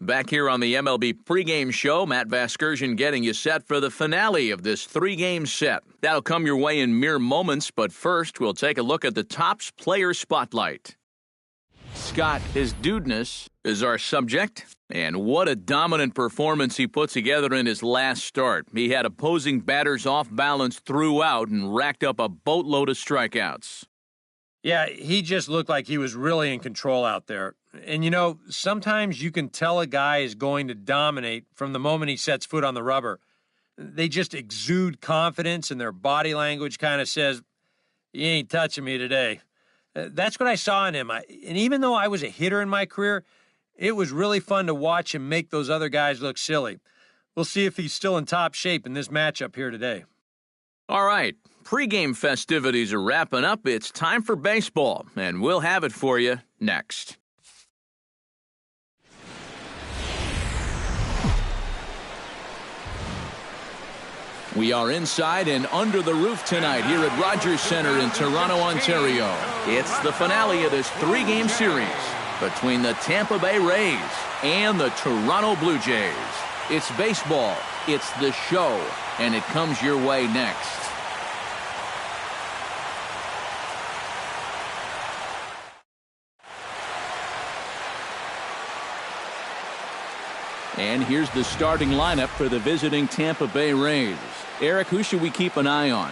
Back here on the MLB pregame show, Matt Vasgersian getting you set for the finale of this three-game set. That'll come your way in mere moments, but first we'll take a look at the Topps Player Spotlight. Scott, his dudeness is our subject, and what a dominant performance he put together in his last start. He had opposing batters off balance throughout and racked up a boatload of strikeouts. Yeah, he just looked like he was really in control out there. And, you know, sometimes you can tell a guy is going to dominate from the moment he sets foot on the rubber. They just exude confidence, and their body language kind of says, "You ain't touching me today." That's what I saw in him. And even though I was a hitter in my career, it was really fun to watch him make those other guys look silly. We'll see if he's still in top shape in this matchup here today. All right, pregame festivities are wrapping up. It's time for baseball, and we'll have it for you next. We are inside and under the roof tonight here at Rogers Center in Toronto, Ontario. It's the finale of this three-game series between the Tampa Bay Rays and the Toronto Blue Jays. It's baseball, it's the show, and it comes your way next. And here's the starting lineup for the visiting Tampa Bay Rays. Eric, who should we keep an eye on?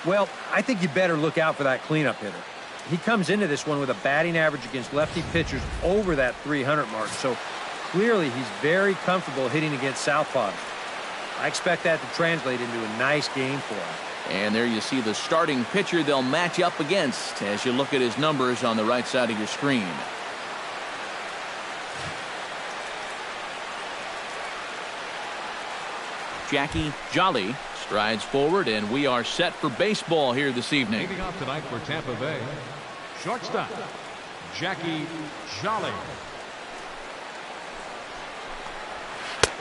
Well, I think you better look out for that cleanup hitter. He comes into this one with a batting average against lefty pitchers over that 300 mark, so clearly he's very comfortable hitting against southpaws. I expect that to translate into a nice game for him. And there you see the starting pitcher they'll match up against as you look at his numbers on the right side of your screen. Jackie Jolly strides forward, and we are set for baseball here this evening. Leading off tonight for Tampa Bay, shortstop, Jackie Jolly.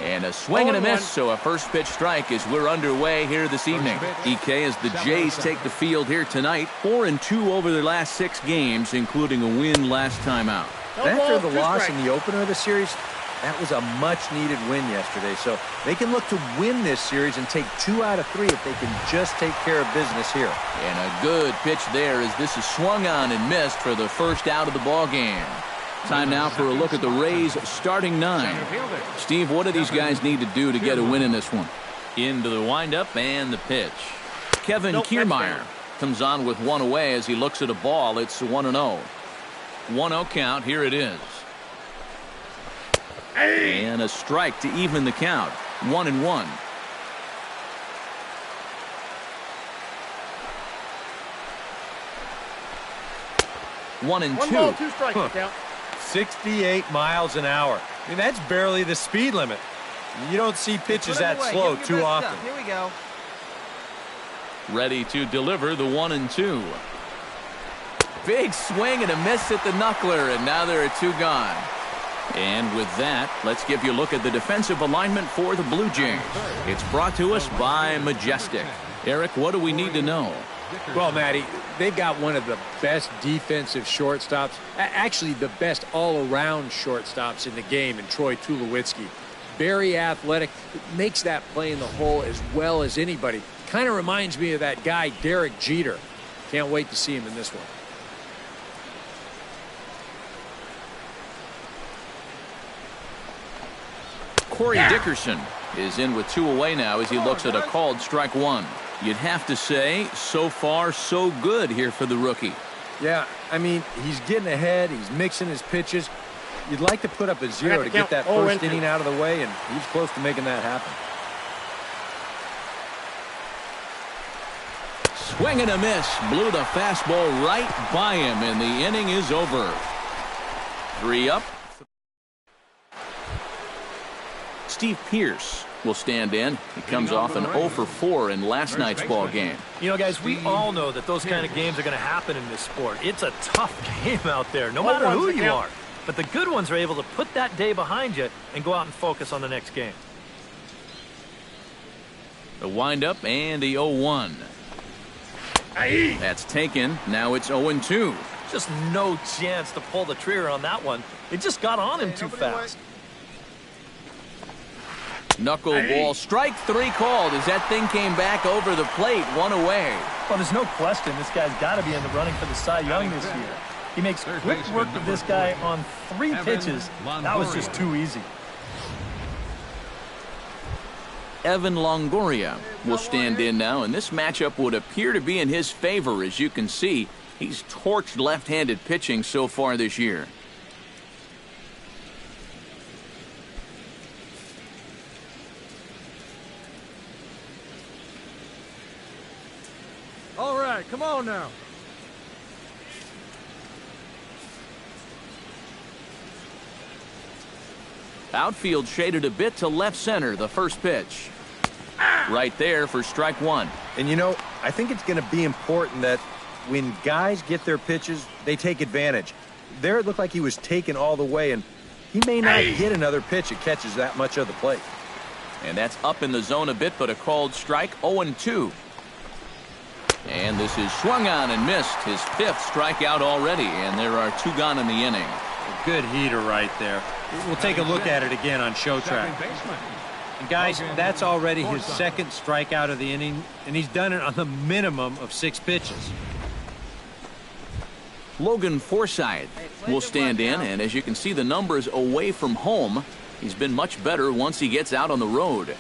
And a swing and a miss, so a first pitch strike as we're underway here this evening. EK, as the Jays take the field here tonight, 4-2 over their last 6 games, including a win last time out. After the loss in the opener of the series, that was a much-needed win yesterday, so they can look to win this series and take 2 out of 3 if they can just take care of business here. And a good pitch there as this is swung on and missed for the first out of the ball game. Time now for a look at the Rays' starting 9. Steve, what do these guys need to do to get a win in this one? Into the windup and the pitch. Kevin Kiermaier comes on with one away as he looks at a ball. It's 1-0. 1-0 count. Here it is. And a strike to even the count. 1-1. One and two. 2 strikes count. 68 miles an hour. I mean, that's barely the speed limit. You don't see pitches that slow too often. Here we go. Ready to deliver the 1-2. Big swing and a miss at the knuckler, and now there are 2 gone. And with that, let's give you a look at the defensive alignment for the Blue Jays. It's brought to us by Majestic. Eric, what do we need to know? Well, Matty, they've got one of the best defensive shortstops, actually the best all-around shortstops in the game in Troy Tulowitzki. Very athletic, makes that play in the hole as well as anybody. Kind of reminds me of that guy, Derek Jeter. Can't wait to see him in this one. Corey Dickerson is in with 2 away now as he looks at a called strike 1. You'd have to say, so far, so good here for the rookie. Yeah, I mean, he's getting ahead. He's mixing his pitches. You'd like to put up a 0 to get that first inning out of the way, and he's close to making that happen. Swing and a miss. Blew the fastball right by him, and the inning is over. 3 up. Steve Pearce will stand in. He comes off an 0 for 4 in last night's ball game. You know, guys, we all know that those kind of games are going to happen in this sport. It's a tough game out there, no matter who you are. But the good ones are able to put that day behind you and go out and focus on the next game. The windup and the 0-1. That's taken. Now it's 0-2. Just no chance to pull the trigger on that one. It just got on him too fast. Knuckleball, strike 3 called as that thing came back over the plate, 1 away. Well, there's no question this guy's got to be in the running for the Cy Young this year. He makes quick work of this guy on 3 pitches. That was just too easy. Evan Longoria will stand in now, and this matchup would appear to be in his favor. As you can see, he's torched left-handed pitching so far this year. All right, come on now. Outfield shaded a bit to left center, the first pitch. Right there for strike 1. And, you know, I think it's going to be important that when guys get their pitches, they take advantage. There it looked like he was taken all the way, and he may not get another pitch that catches that much of the plate. And that's up in the zone a bit, but a called strike, 0-2. And this is swung on and missed. His 5th strikeout already, and there are 2 gone in the inning. A good heater right there. We'll take a look at it again on show track. And guys, that's already his 2nd strikeout of the inning, and he's done it on the minimum of 6 pitches. Logan Forsythe will stand in, and as you can see the numbers away from home, he's been much better once he gets out on the road.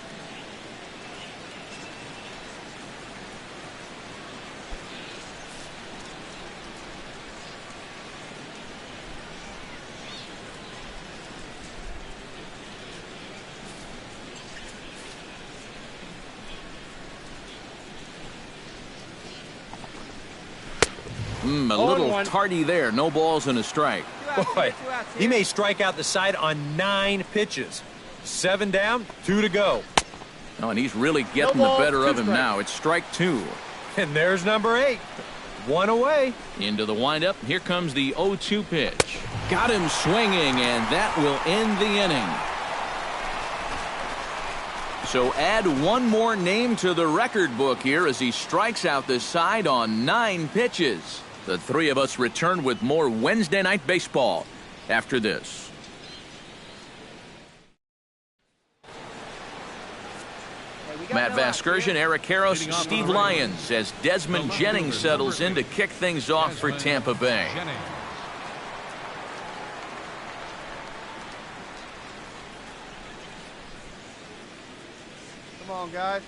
A little tardy there. No balls and a strike. Boy, he may strike out the side on 9 pitches. 7 down, 2 to go. Oh, and he's really getting the better of him now. It's strike 2. And there's number 8. 1 away. Into the windup. Here comes the 0-2 pitch. Got him swinging, and that will end the inning. So add 1 more name to the record book here as he strikes out the side on 9 pitches. The 3 of us return with more Wednesday Night Baseball after this. Matt Vasgersian, Eric Karros, Steve Lyons as Desmond Jennings settles in to kick things off for Tampa Bay. Come on, guys.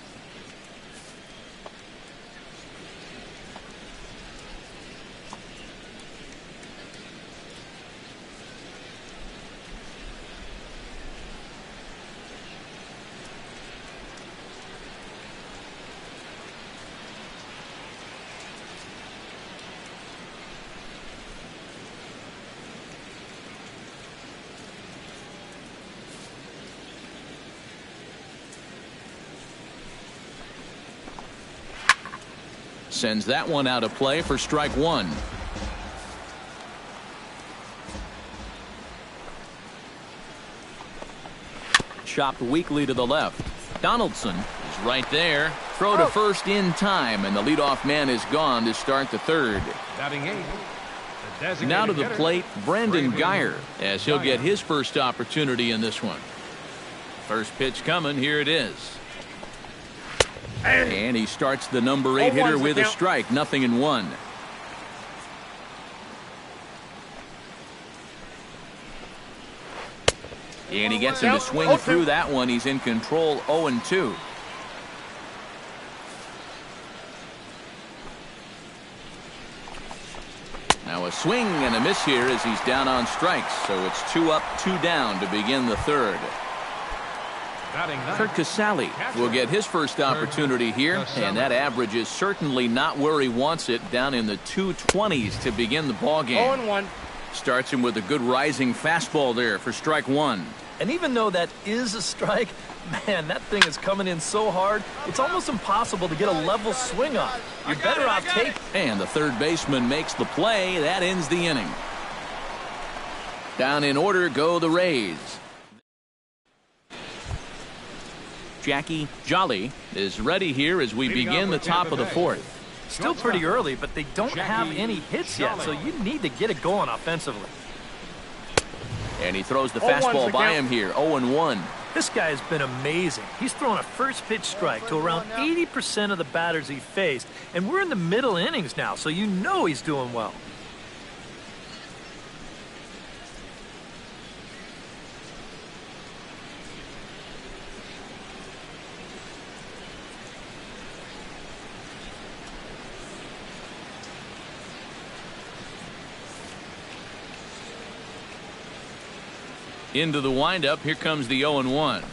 Sends that one out of play for strike 1. Chopped weakly to the left. Donaldson is right there. Throw to first in time, and the leadoff man is gone to start the 3rd. Batting 8. Now to the plate, Brandon Geyer, as he'll get his first opportunity in this one. First pitch coming. Here it is. And he starts the number 8 hitter with a strike. 0-1. And he gets him to swing through that one. He's in control. 0-2. Now a swing and a miss here as he's down on strikes. So it's 2 up, 2 down to begin the 3rd. Kurt Casale will get his first opportunity here, and that average is certainly not where he wants it, down in the 220s to begin the ballgame. 0-1. Starts him with a good rising fastball there for strike 1. And even though that is a strike, man, that thing is coming in so hard, it's almost impossible to get a level swing on. You're better off taking. And the 3rd baseman makes the play. That ends the inning. Down in order go the Rays. Jackie Jolly is ready here as we begin the top of the 4th. Still pretty early, but they don't have any hits yet, so you need to get it going offensively. And he throws the fastball by him here. 0-1. This guy has been amazing. He's thrown a first-pitch strike to around 80% of the batters he faced, and we're in the middle innings now, so you know he's doing well. Into the windup, here comes the 0-1.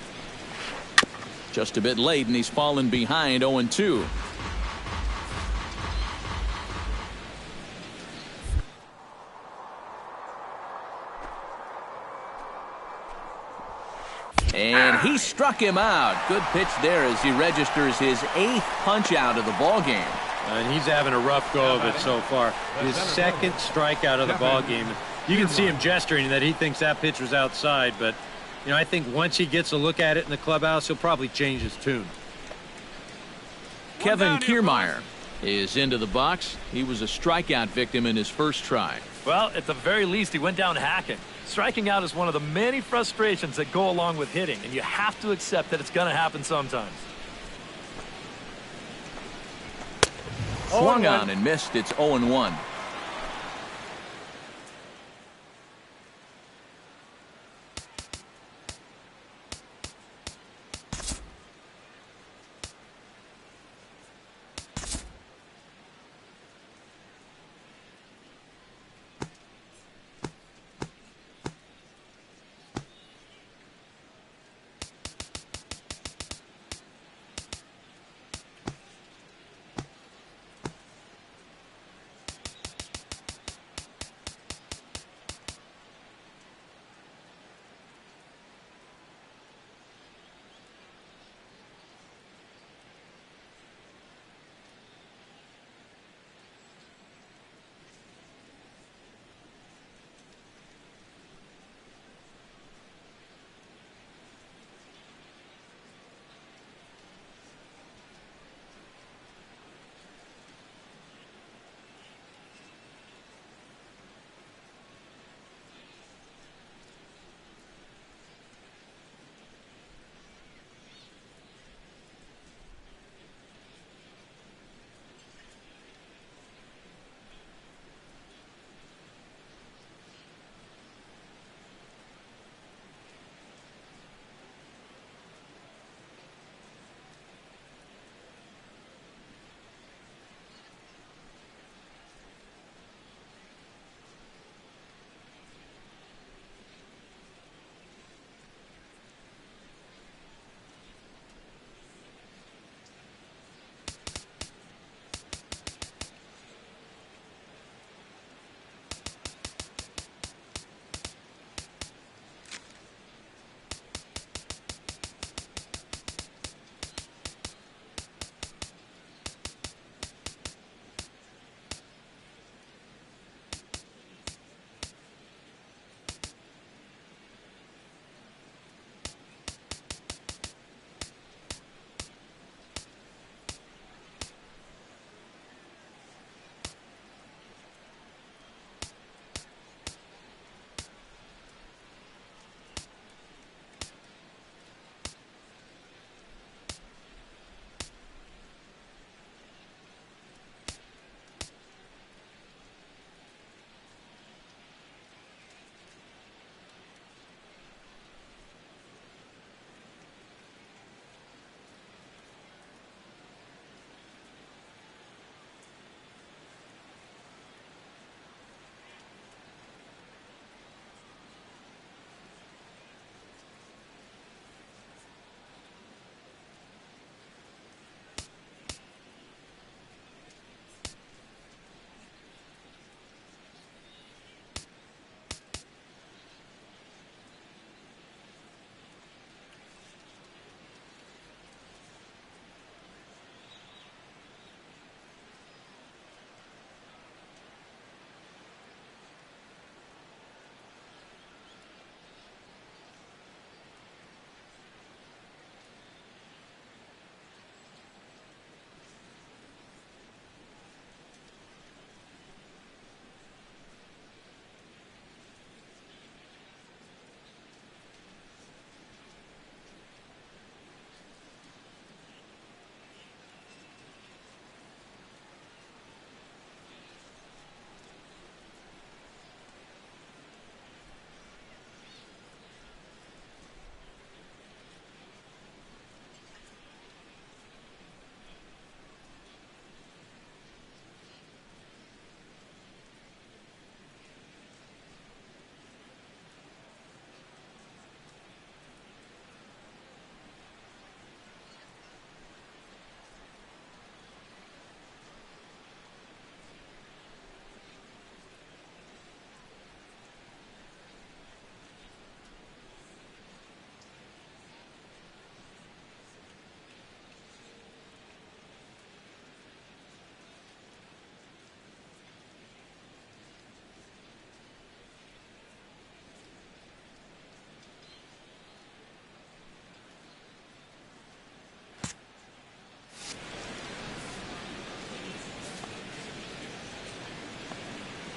Just a bit late, and he's fallen behind 0-2. And he struck him out. Good pitch there as he registers his 8th punch out of the ball game. And he's having a rough go of it so far. His 2nd strikeout of the ball game. You can see him gesturing that he thinks that pitch was outside, but you know, I think once he gets a look at it in the clubhouse, he'll probably change his tune. Kevin Kiermaier is into the box. He was a strikeout victim in his first try. Well, at the very least, he went down hacking. Striking out is one of the many frustrations that go along with hitting, and you have to accept that it's going to happen sometimes. Swung on and missed. It's 0-1.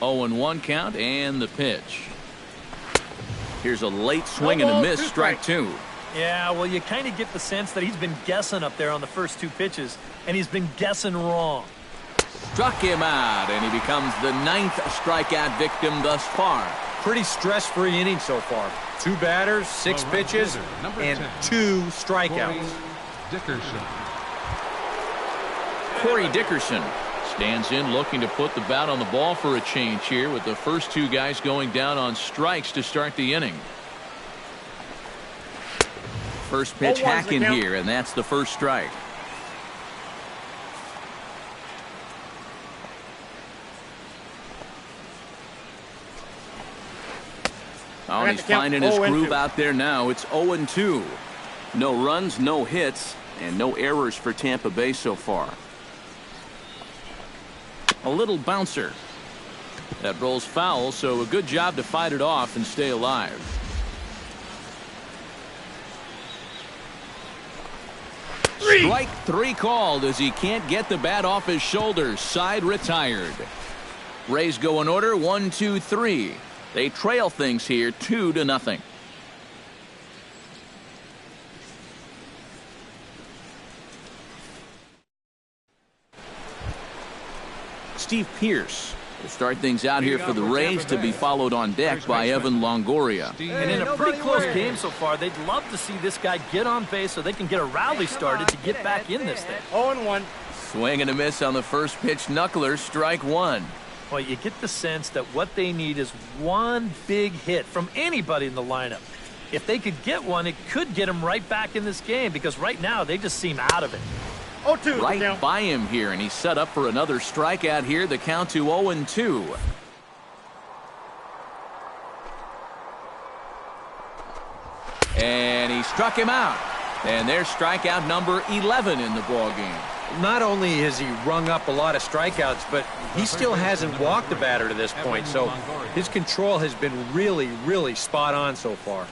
0-1 count and the pitch. Here's a late swing and a miss, strike two. Yeah, well, you kind of get the sense that he's been guessing up there on the first two pitches, and he's been guessing wrong. Struck him out, and he becomes the 9th strikeout victim thus far. Pretty stress-free inning so far. 2 batters, 6 pitches, and 2 strikeouts. Dickerson. Corey Dickerson stands in looking to put the bat on the ball for a change here with the first 2 guys going down on strikes to start the inning. First pitch hacking here, and that's the first strike. Oh, and he's finding his groove out there now. It's 0-2. No runs, no hits, and no errors for Tampa Bay so far. A little bouncer. That rolls foul, so a good job to fight it off and stay alive. Strike 3 called as he can't get the bat off his shoulders. Side retired. Rays go in order 1-2-3. They trail things here 2-0. Steve Pearce will start things out here for the Rays, to be followed on deck by Evan Longoria. And in a pretty close game so far, they'd love to see this guy get on base so they can get a rally started to get back in this thing. 0-1. Swing and a miss on the first pitch. Knuckler, strike 1. Well, you get the sense that what they need is one big hit from anybody in the lineup. If they could get one, it could get them right back in this game, because right now they just seem out of it. 0-2. Right by him here, and he's set up for another strikeout here. The count to 0-2. And he struck him out. And there's strikeout number 11 in the ballgame. Not only has he rung up a lot of strikeouts, but he still hasn't walked the batter to this point, so his control has been really, really spot on so far.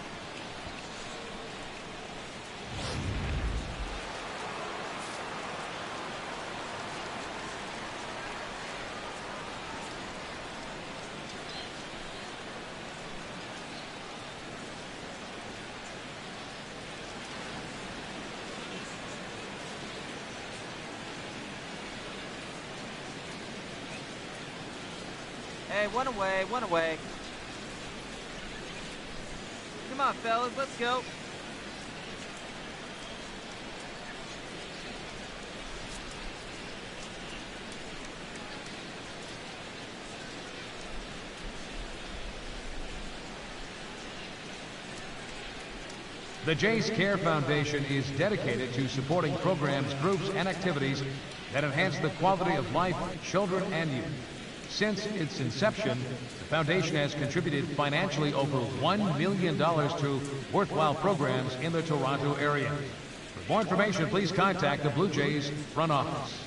Hey, one away, one away. Come on, fellas, let's go. The Jays Care Foundation is dedicated to supporting programs, groups, and activities that enhance the quality of life of children and youth. Since its inception, the foundation has contributed financially over $1 million to worthwhile programs in the Toronto area. For more information, please contact the Blue Jays front office.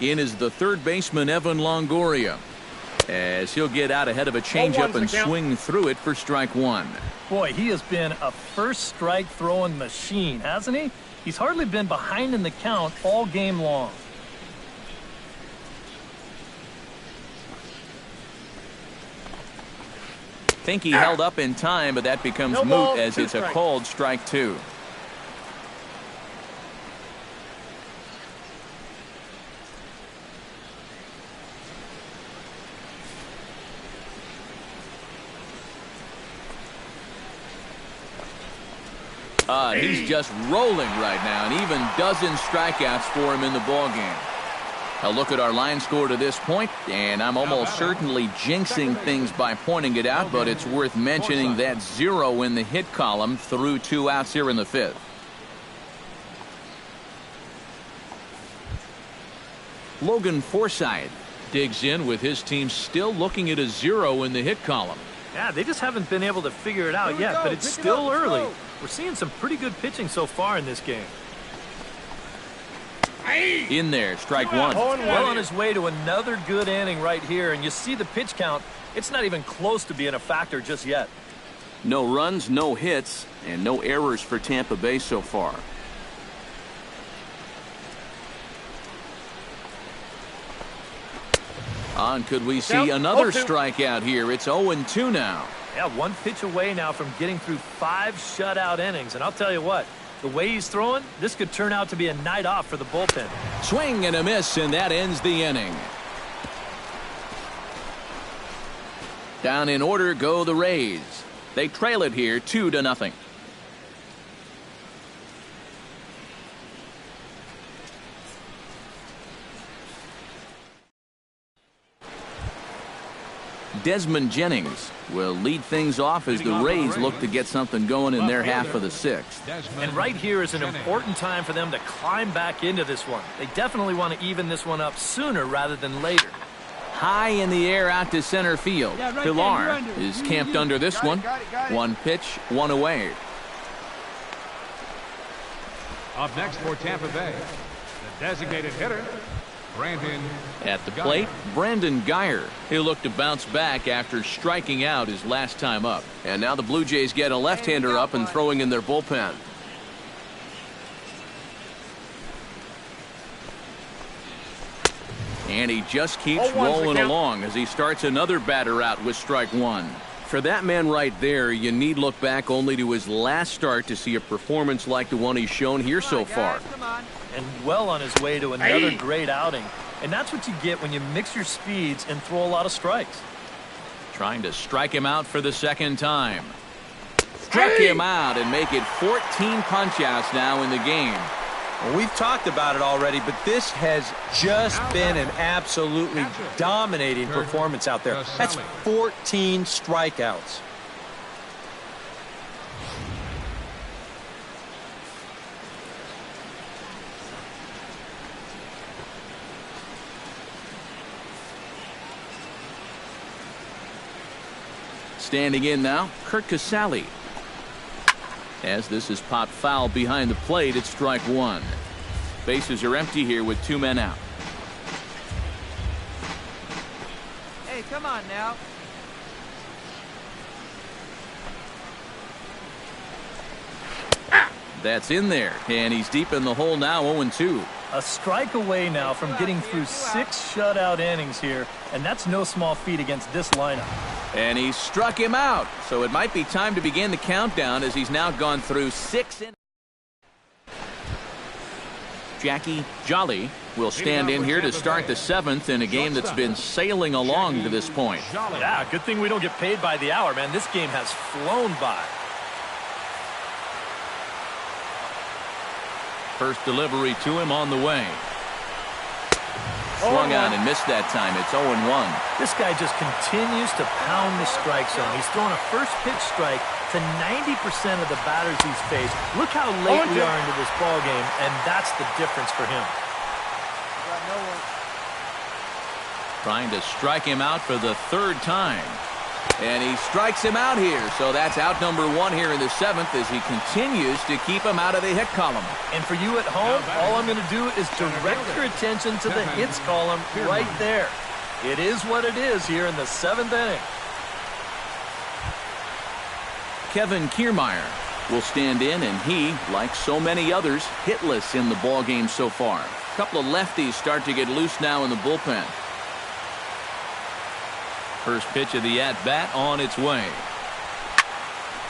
In is the third baseman, Evan Longoria, as he'll get out ahead of a changeup and swing through it for strike 1. Boy, he has been a first strike throwing machine, hasn't he? He's hardly been behind in the count all game long. Think he held up in time, but that becomes moot as it's a called strike 2. He's just rolling right now, and even dozens strikeouts for him in the ballgame. A look at our line score to this point, and I'm almost certainly jinxing things by pointing it out, but it's worth mentioning that 0 in the hit column through 2 outs here in the 5th. Logan Forsythe digs in with his team still looking at a 0 in the hit column. Yeah, they just haven't been able to figure it out yet, but it's still early. We're seeing some pretty good pitching so far in this game. In there, strike 1. Well on his way to another good inning right here, and you see the pitch count. It's not even close to being a factor just yet. No runs, no hits, and no errors for Tampa Bay so far. Could we see another strikeout here? It's 0-2 now. Yeah, 1 pitch away now from getting through 5 shutout innings, and I'll tell you what, the way he's throwing, this could turn out to be a night off for the bullpen. Swing and a miss, and that ends the inning. Down in order go the Rays. They trail it here 2-0. Desmond Jennings will lead things off as the Rays look to get something going in their half of the 6th. And right here is an important time for them to climb back into this one. They definitely want to even this one up sooner rather than later. High in the air out to center field. Pilar is camped under this one. 1 pitch, 1 away. Up next for Tampa Bay, the designated hitter, Brandon. At the plate, Brandon Geyer. He'll look to bounce back after striking out his last time up. And now the Blue Jays get a left-hander up and throwing in their bullpen. And he just keeps rolling along as he starts another batter out with strike 1. For that man right there, you need look back only to his last start to see a performance like the one he's shown here so far. And well on his way to another great outing. And that's what you get when you mix your speeds and throw a lot of strikes. Trying to strike him out for the second time. Struck him out and make it 14 punch-outs now in the game. Well, we've talked about it already, but this has just been an absolutely dominating performance out there. That's 14 strikeouts. Standing in now, Kurt Casale. As this is popped foul behind the plate, it's strike 1. Bases are empty here with 2 men out. Hey, come on now. That's in there, and he's deep in the hole now, 0-2. A strike away now from getting through 6 shutout innings here, and that's no small feat against this lineup. And he struck him out, so it might be time to begin the countdown as he's now gone through 6 innings. Jackie Jolly will stand in here to start the 7th in a game that's been sailing along to this point. Yeah, good thing we don't get paid by the hour, man. This game has flown by. First delivery to him on the way. Swung on and missed that time. It's 0-1. This guy just continues to pound the strike zone. He's throwing a first pitch strike to 90% of the batters he's faced. Look how late we are into this ball game, and that's the difference for him. Trying to strike him out for the 3rd time. And he strikes him out here. So that's out number 1 here in the 7th as he continues to keep him out of the hit column. And for you at home, all I'm going to do is direct your attention to the hits column right there. It is what it is here in the 7th inning. Kevin Kiermaier will stand in, and he, like so many others, hitless in the ballgame so far. A couple of lefties start to get loose now in the bullpen. First pitch of the at-bat on its way.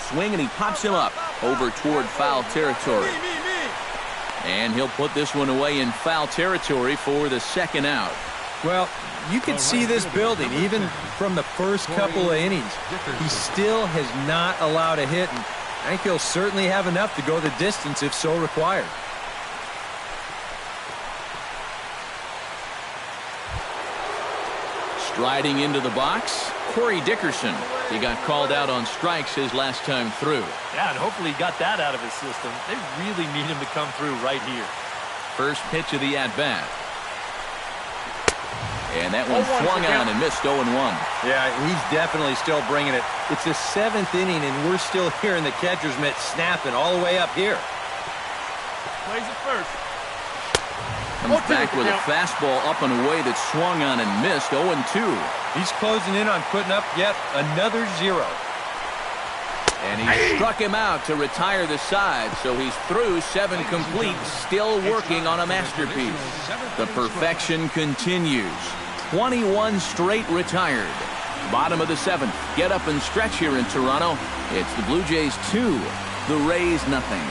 Swing, and he pops him up over toward foul territory. And he'll put this one away in foul territory for the 2nd out. Well, you can see this building even from the first couple of innings. He still has not allowed a hit. And I think he'll certainly have enough to go the distance if so required. Striding into the box, Corey Dickerson. He got called out on strikes his last time through. Yeah, and hopefully he got that out of his system. They really need him to come through right here. First pitch of the at-bat. And that one swung on and missed 0-1. Yeah, he's definitely still bringing it. It's the 7th inning, and we're still hearing the catcher's mitt snapping all the way up here. Plays it first. Comes back with a fastball up and away that swung on and missed 0-2. He's closing in on putting up yet another 0. And he struck him out to retire the side, so he's through 7 complete, still working on a masterpiece. The perfection continues. 21 straight retired. Bottom of the 7th. Get up and stretch here in Toronto. It's the Blue Jays 2, the Rays nothing.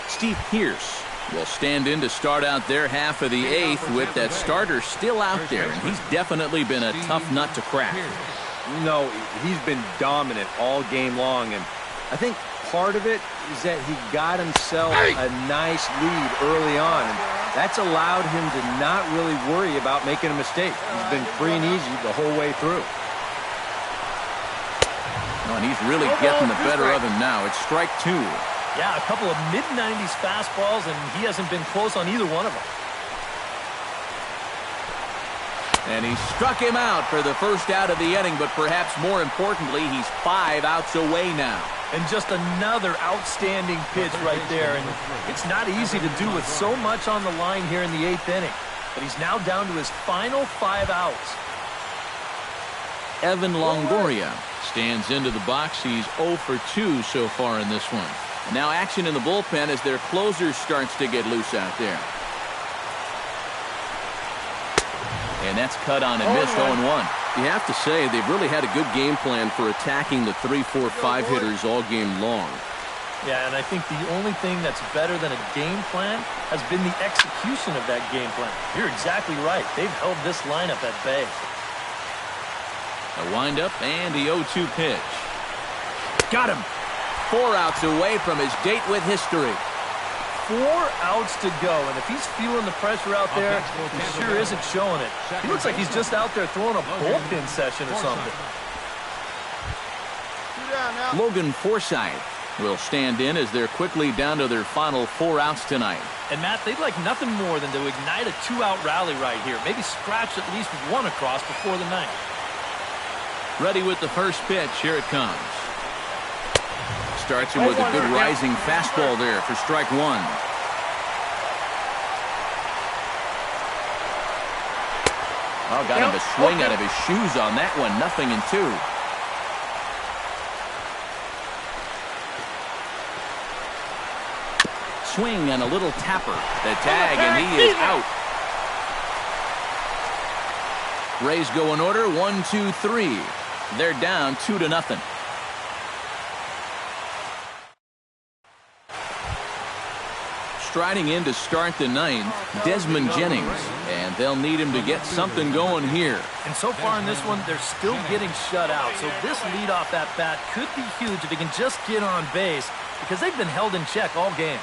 Steve Pearce will stand in to start out their half of the 8th with that starter still out there, and he's definitely been a tough nut to crack. No, he's been dominant all game long, and I think part of it is that he got himself a nice lead early on, and that's allowed him to not really worry about making a mistake. He's been free and easy the whole way through. Oh, and he's really getting the better of him now. It's strike 2. Yeah, a couple of mid-90s fastballs, and he hasn't been close on either one of them. And he struck him out for the first out of the inning, but perhaps more importantly, he's 5 outs away now. And just another outstanding pitch right there. And it's not easy to do with so much on the line here in the 8th inning. But he's now down to his final 5 outs. Evan Longoria stands into the box. He's 0 for 2 so far in this one. And now action in the bullpen as their closer starts to get loose out there. And that's cut on and missed 0-1. You have to say they've really had a good game plan for attacking the 3, 4, 5 hitters all game long. Yeah, and I think the only thing that's better than a game plan has been the execution of that game plan. You're exactly right. They've held this lineup at bay. A windup and the 0-2 pitch. Got him. 4 outs away from his date with history. 4 outs to go, and if he's feeling the pressure out there, he sure isn't showing it. He looks like he's just out there throwing a bullpen session or something. Logan Forsythe will stand in as they're quickly down to their final 4 outs tonight. And Matt, they'd like nothing more than to ignite a 2-out rally right here. Maybe scratch at least 1 across before the 9th. Ready with the first pitch. Here it comes. Starts him with a good rising fastball there for strike 1. Oh, got him a swing out of his shoes on that one. 0-2. Swing and a little tapper. The tag, and he is out. Rays go in order. 1, 2, 3. They're down 2-0. Striding in to start the 9th, Desmond Jennings, and they'll need him to get something going here. And so far in this one, they're still getting shut out, so this leadoff at bat could be huge if he can just get on base, because they've been held in check all game.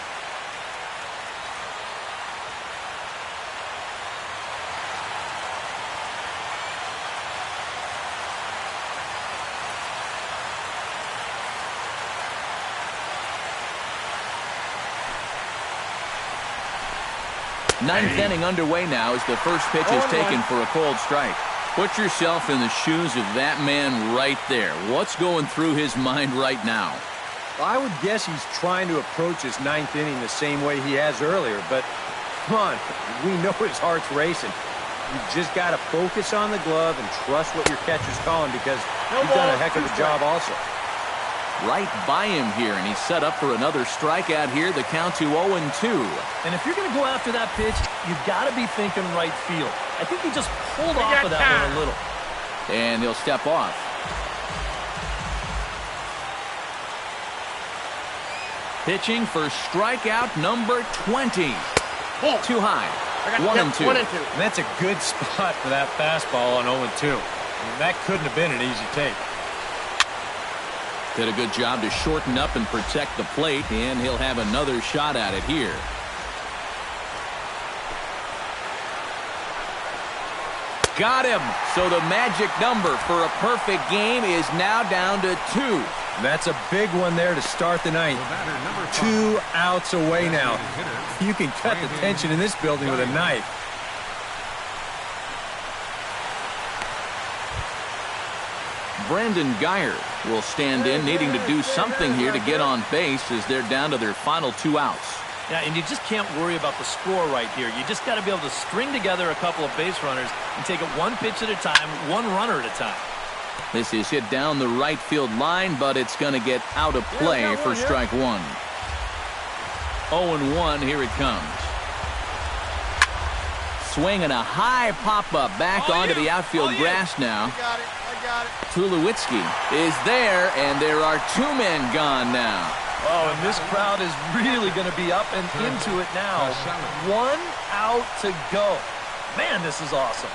Ninth inning underway now as the first pitch is taken for a cold strike. Put yourself in the shoes of that man right there. What's going through his mind right now? Well, I would guess he's trying to approach his 9th inning the same way he has earlier, but come on, we know his heart's racing. You've just got to focus on the glove and trust what your catcher's calling, because he's done a heck of a job also. Right by him here, and he's set up for another strikeout here. The count to 0-2. And if you're going to go after that pitch, you've got to be thinking right field. I think he just pulled off of that one a little. And he'll step off. Pitching for strikeout number 20. Too high. 1-2. And that's a good spot for that fastball on 0-2. I mean, that couldn't have been an easy take. Did a good job to shorten up and protect the plate, and he'll have another shot at it here. Got him. So the magic number for a perfect game is now down to 2. That's a big one there to start the ninth. 2 outs away now. You can cut the tension in this building with a knife. Brandon Geyer will stand in, needing to do something here to get on base as they're down to their final 2 outs. Yeah, and you just can't worry about the score right here. You just got to be able to string together a couple of base runners and take it 1 pitch at a time, 1 runner at a time. This is hit down the right field line, but it's going to get out of play for strike 1. 0-1, here it comes. Swinging a high pop-up back onto the outfield grass now. I got it. Tulowitzki is there, and there are 2 men gone now. Oh, and this crowd is really going to be up and into it now. 1 out to go. Man, this is awesome.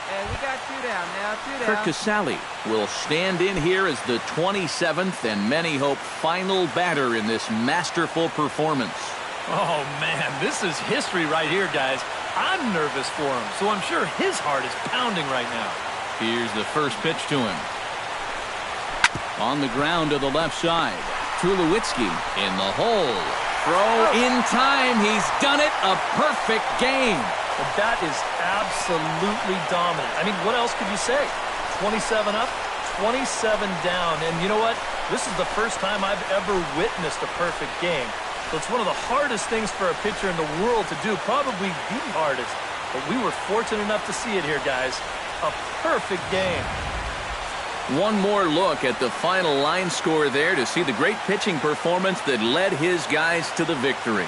Hey, we got 2 down now, 2 down. Kurt Casale will stand in here as the 27th and many hope final batter in this masterful performance. Oh, man, this is history right here, guys. I'm nervous for him, so I'm sure his heart is pounding right now. Here's the first pitch to him. On the ground to the left side. Tulowitzki in the hole. Throw in time. He's done it. A perfect game. Well, that is absolutely dominant. I mean, what else could you say? 27 up, 27 down. And you know what? This is the first time I've ever witnessed a perfect game. So it's one of the hardest things for a pitcher in the world to do, probably the hardest. But we were fortunate enough to see it here, guys. A perfect game. One more look at the final line score there to see the great pitching performance that led his guys to the victory.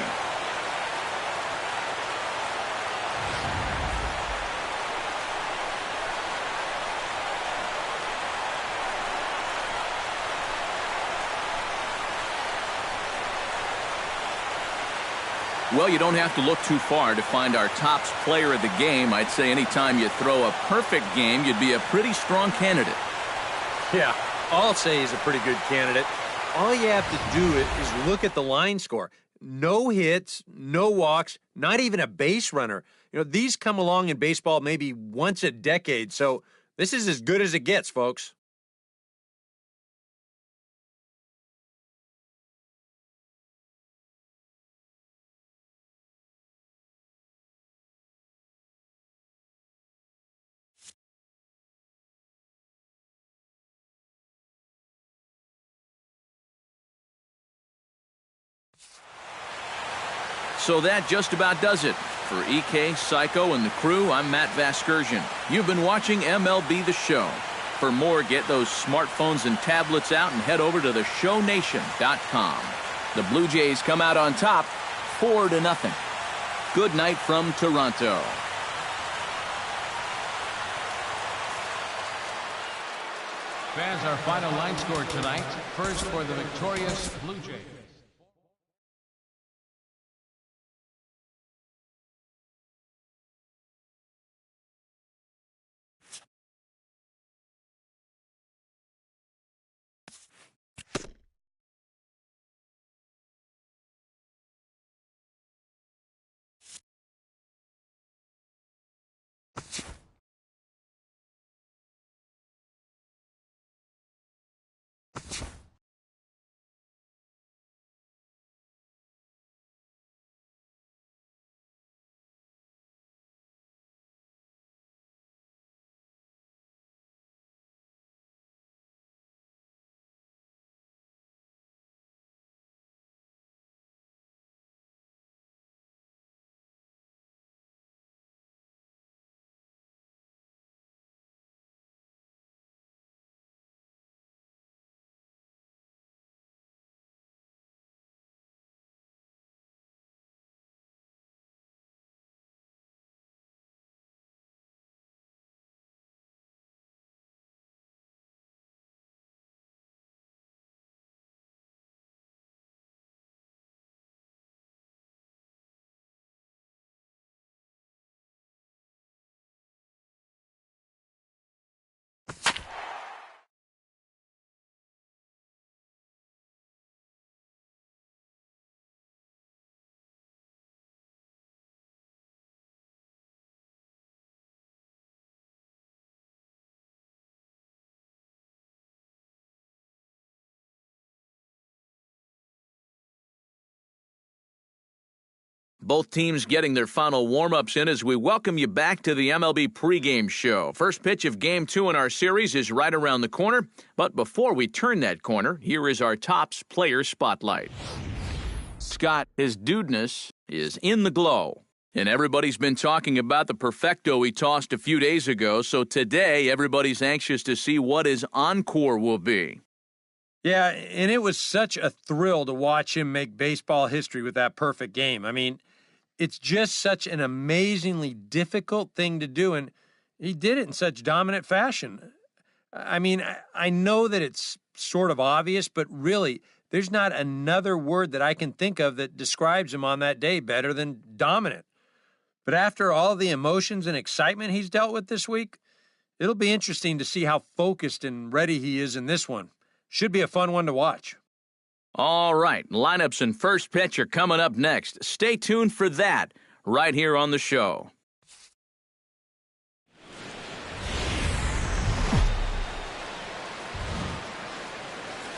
Well, you don't have to look too far to find our tops player of the game. I'd say anytime you throw a perfect game, you'd be a pretty strong candidate. Yeah, I'll say he's a pretty good candidate. All you have to do is look at the line score. No hits, no walks, not even a base runner. You know, these come along in baseball maybe once a decade, so this is as good as it gets, folks. So that just about does it. For EK, Psycho, and the crew, I'm Matt Vasgersian. You've been watching MLB The Show. For more, get those smartphones and tablets out and head over to theshownation.com. The Blue Jays come out on top, 4-0. Good night from Toronto. Fans, our final line score tonight. First for the victorious Blue Jays. both teams getting their final warm-ups in as we welcome you back to the MLB pregame show. First pitch of Game 2 in our series is right around the corner. But before we turn that corner, here is our Topps Player Spotlight. Scott, his dudeness is in the glow. And everybody's been talking about the perfecto he tossed a few days ago, so today everybody's anxious to see what his encore will be. Yeah, and it was such a thrill to watch him make baseball history with that perfect game. I mean, it's just such an amazingly difficult thing to do, and he did it in such dominant fashion. I mean, I know that it's sort of obvious, but really, there's not another word that I can think of that describes him on that day better than dominant. But after all the emotions and excitement he's dealt with this week, it'll be interesting to see how focused and ready he is in this one. Should be a fun one to watch. All right, lineups and first pitch are coming up next. Stay tuned for that right here on the show.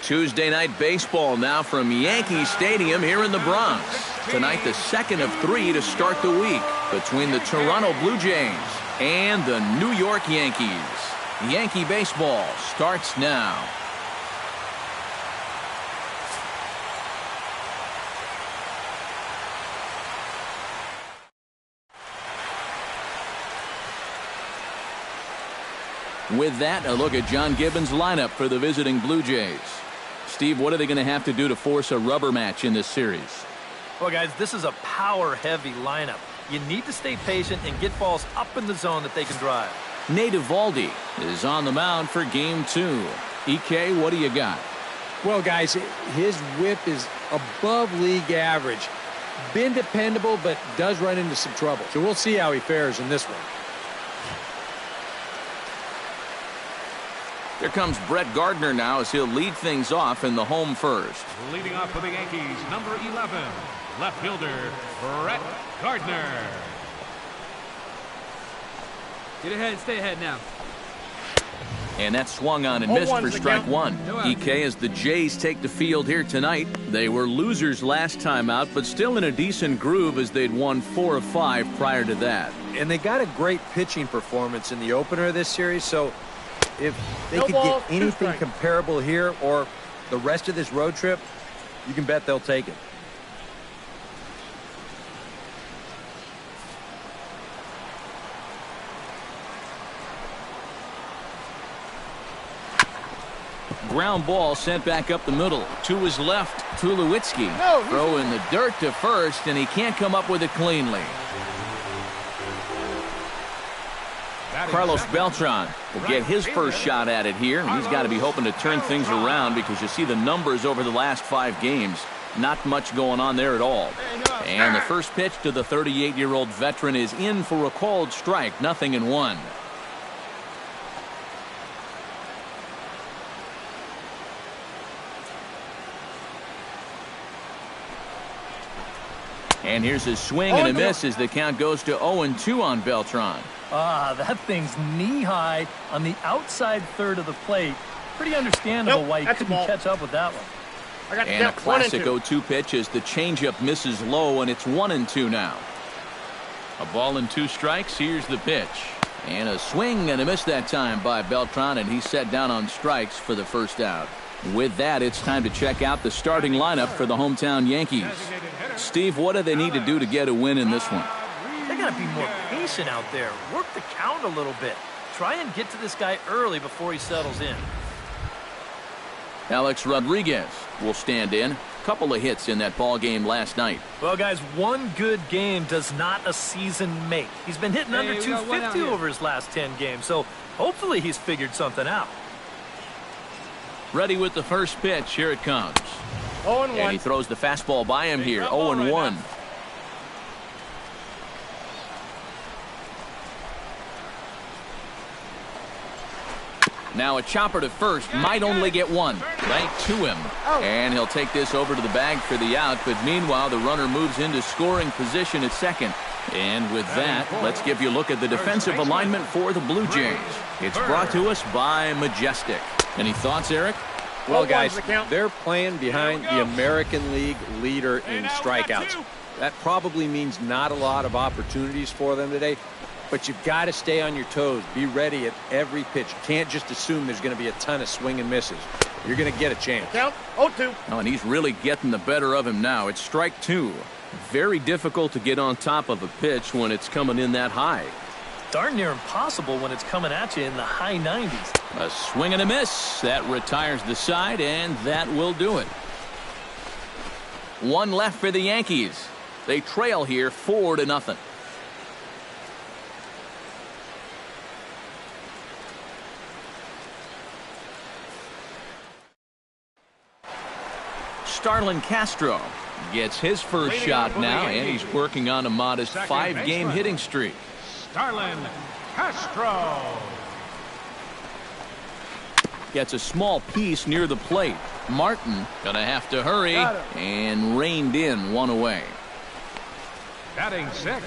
Tuesday night baseball now from Yankee Stadium here in the Bronx. Tonight, the second of 3 to start the week between the Toronto Blue Jays and the New York Yankees. Yankee baseball starts now. With that, a look at John Gibbons' lineup for the visiting Blue Jays. Steve, what are they going to have to do to force a rubber match in this series? Well, guys, this is a power-heavy lineup. You need to stay patient and get balls up in the zone that they can drive. Nate Eovaldi is on the mound for Game 2. EK, what do you got? Well, guys, his whip is above league average. Been dependable, but does run into some trouble. So we'll see how he fares in this one. Here comes Brett Gardner now as he'll lead things off in the home first. Leading off for the Yankees, number 11, left fielder, Brett Gardner. Get ahead, stay ahead now. And that swung on and missed for strike one. EK, as the Jays take the field here tonight. They were losers last time out, but still in a decent groove as they'd won 4 of 5 prior to that. And they got a great pitching performance in the opener of this series, so if they could get anything comparable here or the rest of this road trip, you can bet they'll take it. Ground ball sent back up the middle. To his left, Tulowitzki. Throw in the dirt to first, and he can't come up with it cleanly. Carlos Beltran will get his first shot at it here. He's got to be hoping to turn things around because you see the numbers over the last 5 games. Not much going on there at all. And the first pitch to the 38-year-old veteran is in for a called strike. 0-1. And here's a swing and a miss as the count goes to 0-2 on Beltran. That thing's knee-high on the outside third of the plate. Pretty understandable why he couldn't catch up with that one. And a classic 0-2 pitch as the changeup misses low, and it's 1-2 now. A ball and 2 strikes. Here's the pitch. And a swing and a miss that time by Beltran, and he's set down on strikes for the first out. With that, it's time to check out the starting lineup for the hometown Yankees. Steve, what do they need to do to get a win in this one? They got to be more patient out there. Work the count a little bit. Try and get to this guy early before he settles in. Alex Rodriguez will stand in. Couple of hits in that ball game last night. Well, guys, one good game does not a season make. He's been hitting under 250 over his last 10 games, so hopefully he's figured something out. Ready with the first pitch. Here it comes. 0-1. And he throws the fastball by him here. 0-1. Now a chopper to first, might only get one. Right to him. And he'll take this over to the bag for the out, but meanwhile the runner moves into scoring position at second. And with that, let's give you a look at the defensive alignment for the Blue Jays. It's brought to us by Majestic. Any thoughts, Eric? Well, guys, they're playing behind the American League leader in strikeouts. That probably means not a lot of opportunities for them today, but you've got to stay on your toes. Be ready at every pitch. You can't just assume there's going to be a ton of swing and misses. You're going to get a chance. Count 0-2. Oh, and he's really getting the better of him now. It's strike two. Very difficult to get on top of a pitch when it's coming in that high. Darn near impossible when it's coming at you in the high 90s. A swing and a miss. That retires the side, and that will do it. One left for the Yankees. They trail here 4-0. Starlin Castro gets his first shot now, and he's working on a modest 5-game hitting streak. Starlin Castro. Gets a small piece near the plate. Martin gonna have to hurry, and reined in one away. Batting sixth,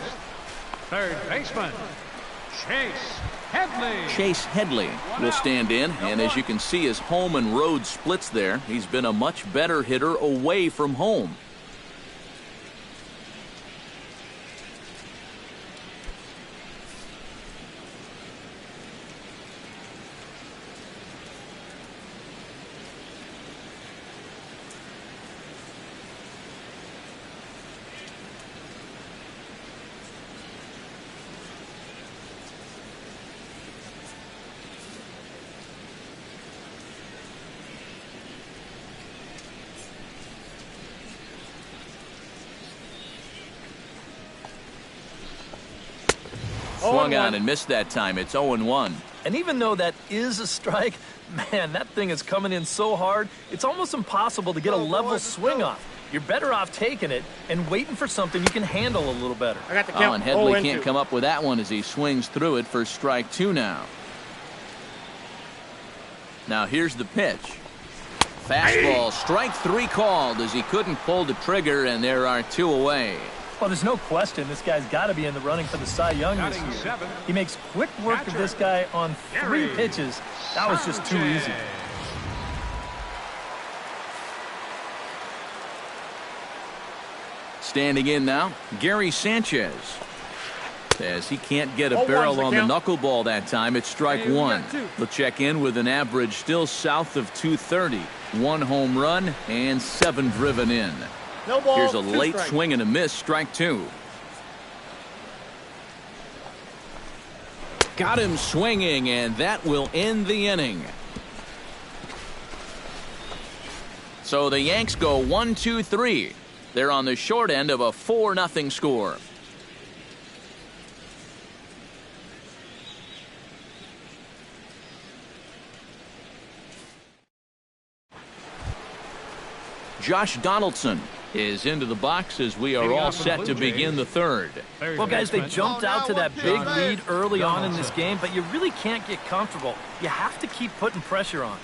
third baseman, Chase Headley. Chase Headley will stand in, and as you can see, his home and road splits there. He's been a much better hitter away from home. Swung on and missed that time. It's 0-1. And even though that is a strike, man, that thing is coming in so hard, it's almost impossible to get a level swing off. You're better off taking it and waiting for something you can handle a little better. I got the count. And Headley can't come up with that one as he swings through it for strike two now. Now here's the pitch. Fastball, strike three called as he couldn't pull the trigger, and there are two away. Well, there's no question this guy's got to be in the running for the Cy Young this year. He makes quick work of this guy on 3 pitches. That was just too easy. Standing in now, Gary Sanchez. As he can't get a barrel on the knuckleball that time, it's strike one. He'll check in with an average still south of 230. 1 home run and 7 driven in. No ball, here's a late swing and a miss, strike two. Got him swinging, and that will end the inning. So the Yanks go 1-2-3. They're on the short end of a 4-0 score. Josh Donaldson is into the box as we are all set to begin the third. Well, guys, they jumped out to that big lead early on in this game, but you really can't get comfortable. You have to keep putting pressure on.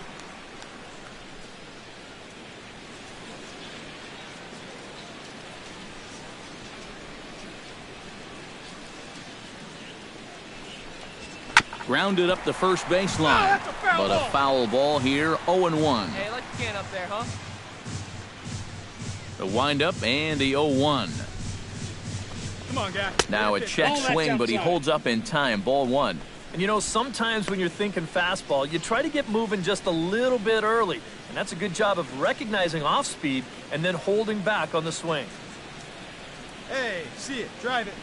Grounded up the first baseline, but a foul ball here, 0-1. Hey, like you can up there, huh? The windup and the 0-1. Come on, guy. Now a check swing, but he holds up in time. Ball one. And you know, sometimes when you're thinking fastball, you try to get moving just a little bit early. And that's a good job of recognizing off speed and then holding back on the swing. Hey, see it. Drive it.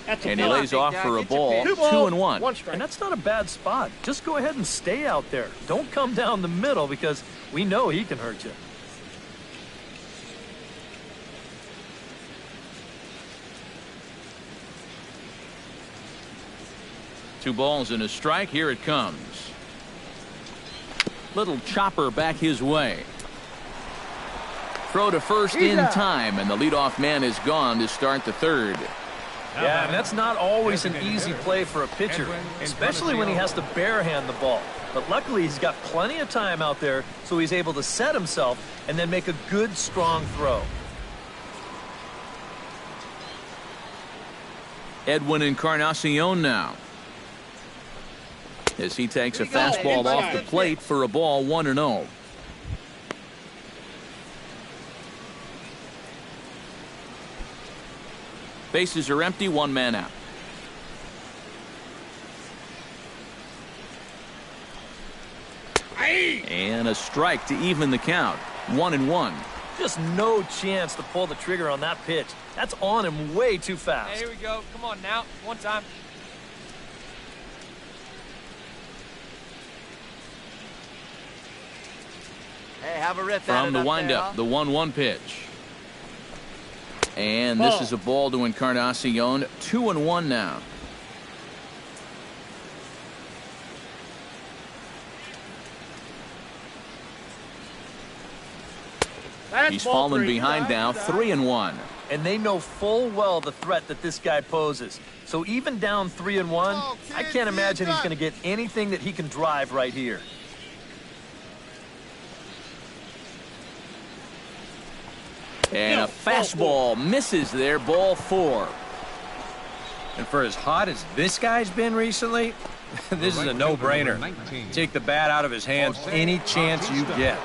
And he lays off for a ball. 2-1. And that's not a bad spot. Just go ahead and stay out there. Don't come down the middle because we know he can hurt you. Two balls and a strike. Here it comes. Little chopper back his way. Throw to first in time, and the leadoff man is gone to start the third. Yeah, and that's not always an easy play for a pitcher, especially when he has to barehand the ball. But luckily, he's got plenty of time out there, so he's able to set himself and then make a good, strong throw. Edwin Encarnacion now. as he takes a fastball off the plate for a ball 1-0. Bases are empty, one man out. And a strike to even the count. 1-1. Just no chance to pull the trigger on that pitch. That's on him way too fast. Hey, here we go. Come on now. One time. Hey, have a riff From the windup, the 1-1 pitch. And this is a ball to Encarnacion. 2-1 now. He's fallen behind now, 3-1. And they know full well the threat that this guy poses. So even down 3-1, I can't imagine he's going to get anything that he can drive right here. And a fastball misses there, ball 4. And for as hot as this guy's been recently, this is a no-brainer. Take the bat out of his hands any chance you get.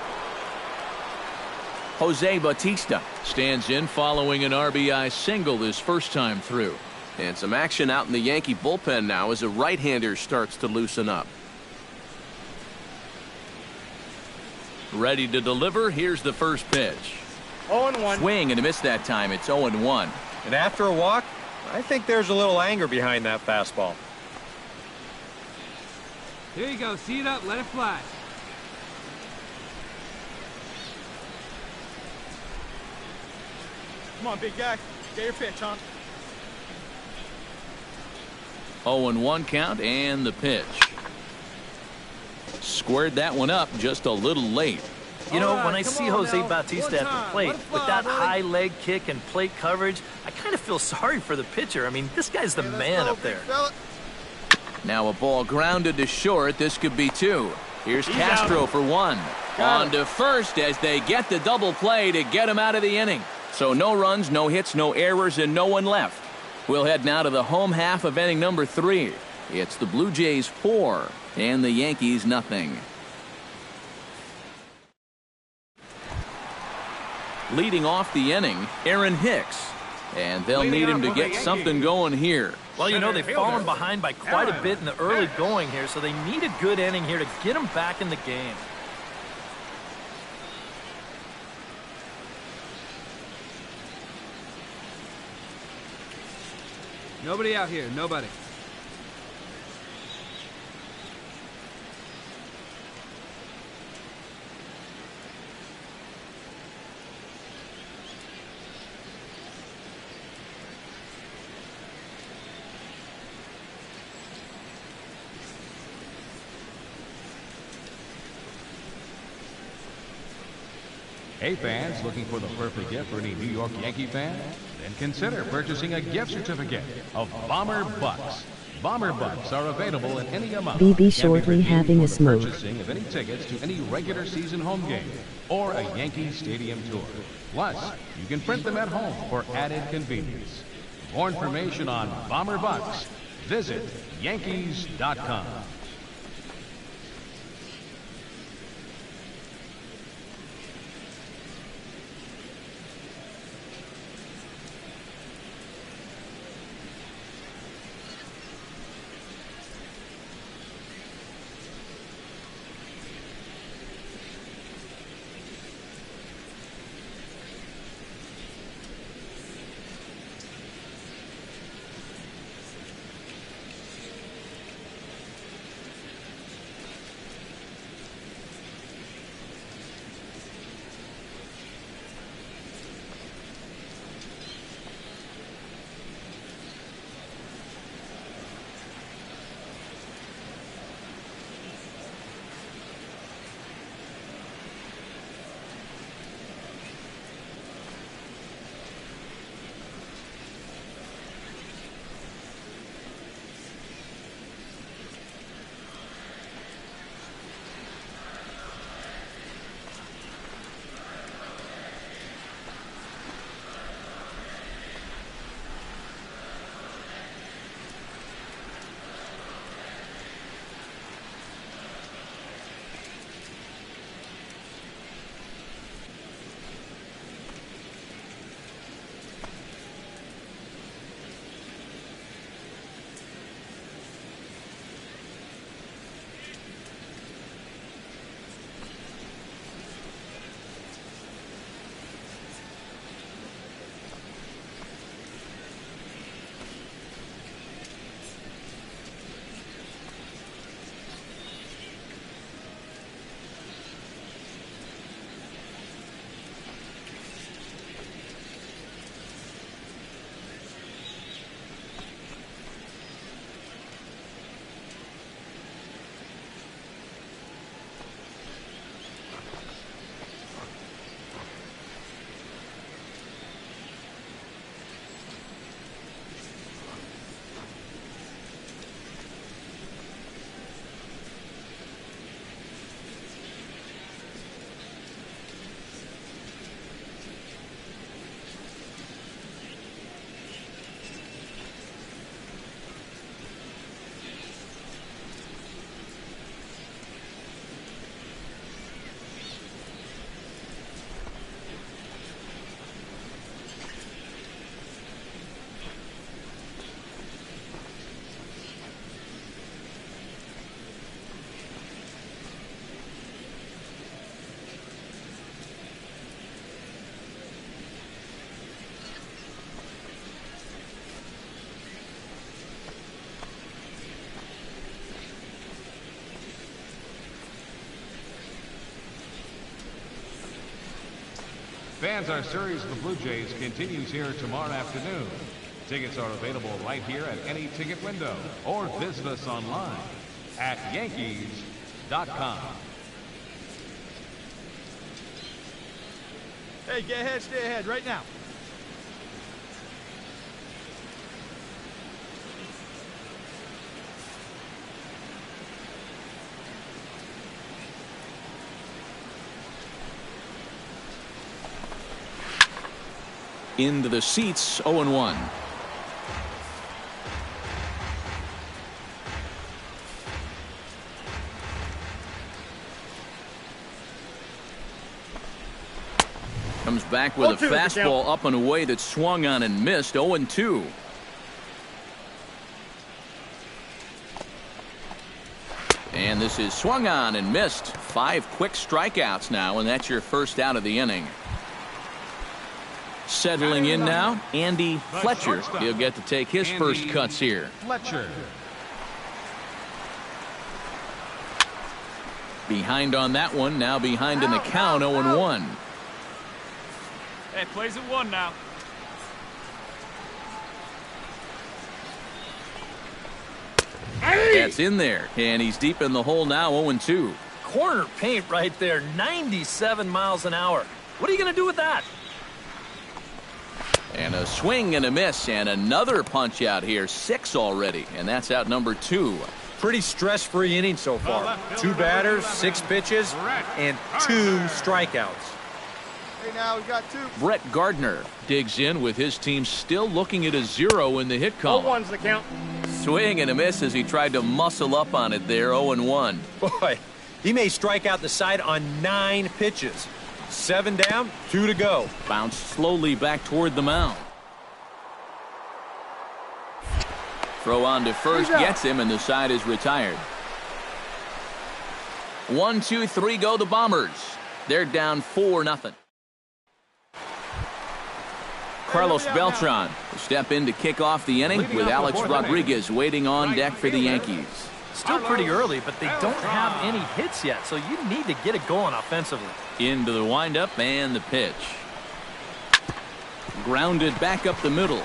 Jose Bautista stands in following an RBI single his first time through. And some action out in the Yankee bullpen now as a right-hander starts to loosen up. Ready to deliver. Here's the first pitch. 0-1. Swing and a miss that time. It's 0-1. And after a walk, I think there's a little anger behind that fastball. Here you go. See it up. Let it fly. Come on, big guy. Get your pitch, huh? 0-1 count and the pitch. Squared that one up just a little late. You know, All right, when I come see on Jose now. Bautista One at time. the plate Let it with fly, that buddy. high leg kick and plate coverage, I kind of feel sorry for the pitcher. I mean, this guy's the man up there. Now a ball grounded to short. This could be 2. Here's Castro for 1. On to first as they get the double play to get him out of the inning. So no runs, no hits, no errors, and no one left. We'll head now to the home half of inning number 3. It's the Blue Jays 4 and the Yankees nothing. Leading off the inning, Aaron Hicks. And they'll need him to get something going here. Well, you know, they've fallen behind by quite a bit in the early going here, so they need a good inning here to get them back in the game. Nobody out here. Nobody. Hey fans, looking for the perfect gift for any New York Yankee fan? Then consider purchasing a gift certificate of Bomber Bucks. Bomber Bucks are available in any amount. BB Can be shortly redeemed having for a the smoke. Purchasing of any tickets to any regular season home game or a Yankee Stadium tour. Plus, you can print them at home for added convenience. For more information on Bomber Bucks, visit Yankees.com. Fans, our series of the Blue Jays continues here tomorrow afternoon. Tickets are available right here at any ticket window or visit us online at Yankees.com. Hey, get ahead, stay ahead, right now. Into the seats, 0-1. Comes back with a fastball up and away that swung on and missed. 0-2. And this is swung on and missed. 5 quick strikeouts now, and that's your first out of the inning. Settling in now, Andy Fletcher. He'll get to take his first cuts here. Fletcher. Behind on that one, now behind in the count, 0-1. Hey, plays at 1 now. That's in there, and he's deep in the hole now, 0-2. Corner paint right there, 97 miles an hour. What are you going to do with that? And a swing and a miss, and another punch out here, 6 already, and that's out number 2. Pretty stress-free inning so far. 2 batters, 6 pitches, and 2 strikeouts. Hey, now we got 2. Brett Gardner digs in with his team still looking at a 0 in the hit column. 0-1's the count. Swing and a miss as he tried to muscle up on it there, 0-1. Boy, he may strike out the side on 9 pitches. 7 down, 2 to go. Bounced slowly back toward the mound. Throw on to first gets him, and the side is retired. 1, 2, 3 go the Bombers. They're down 4-0. Carlos Beltran will step in to kick off the inning with Alex Rodriguez waiting on deck for the Yankees. Still pretty early, but they don't have any hits yet, so you need to get it going offensively. Into the windup and the pitch. Grounded back up the middle.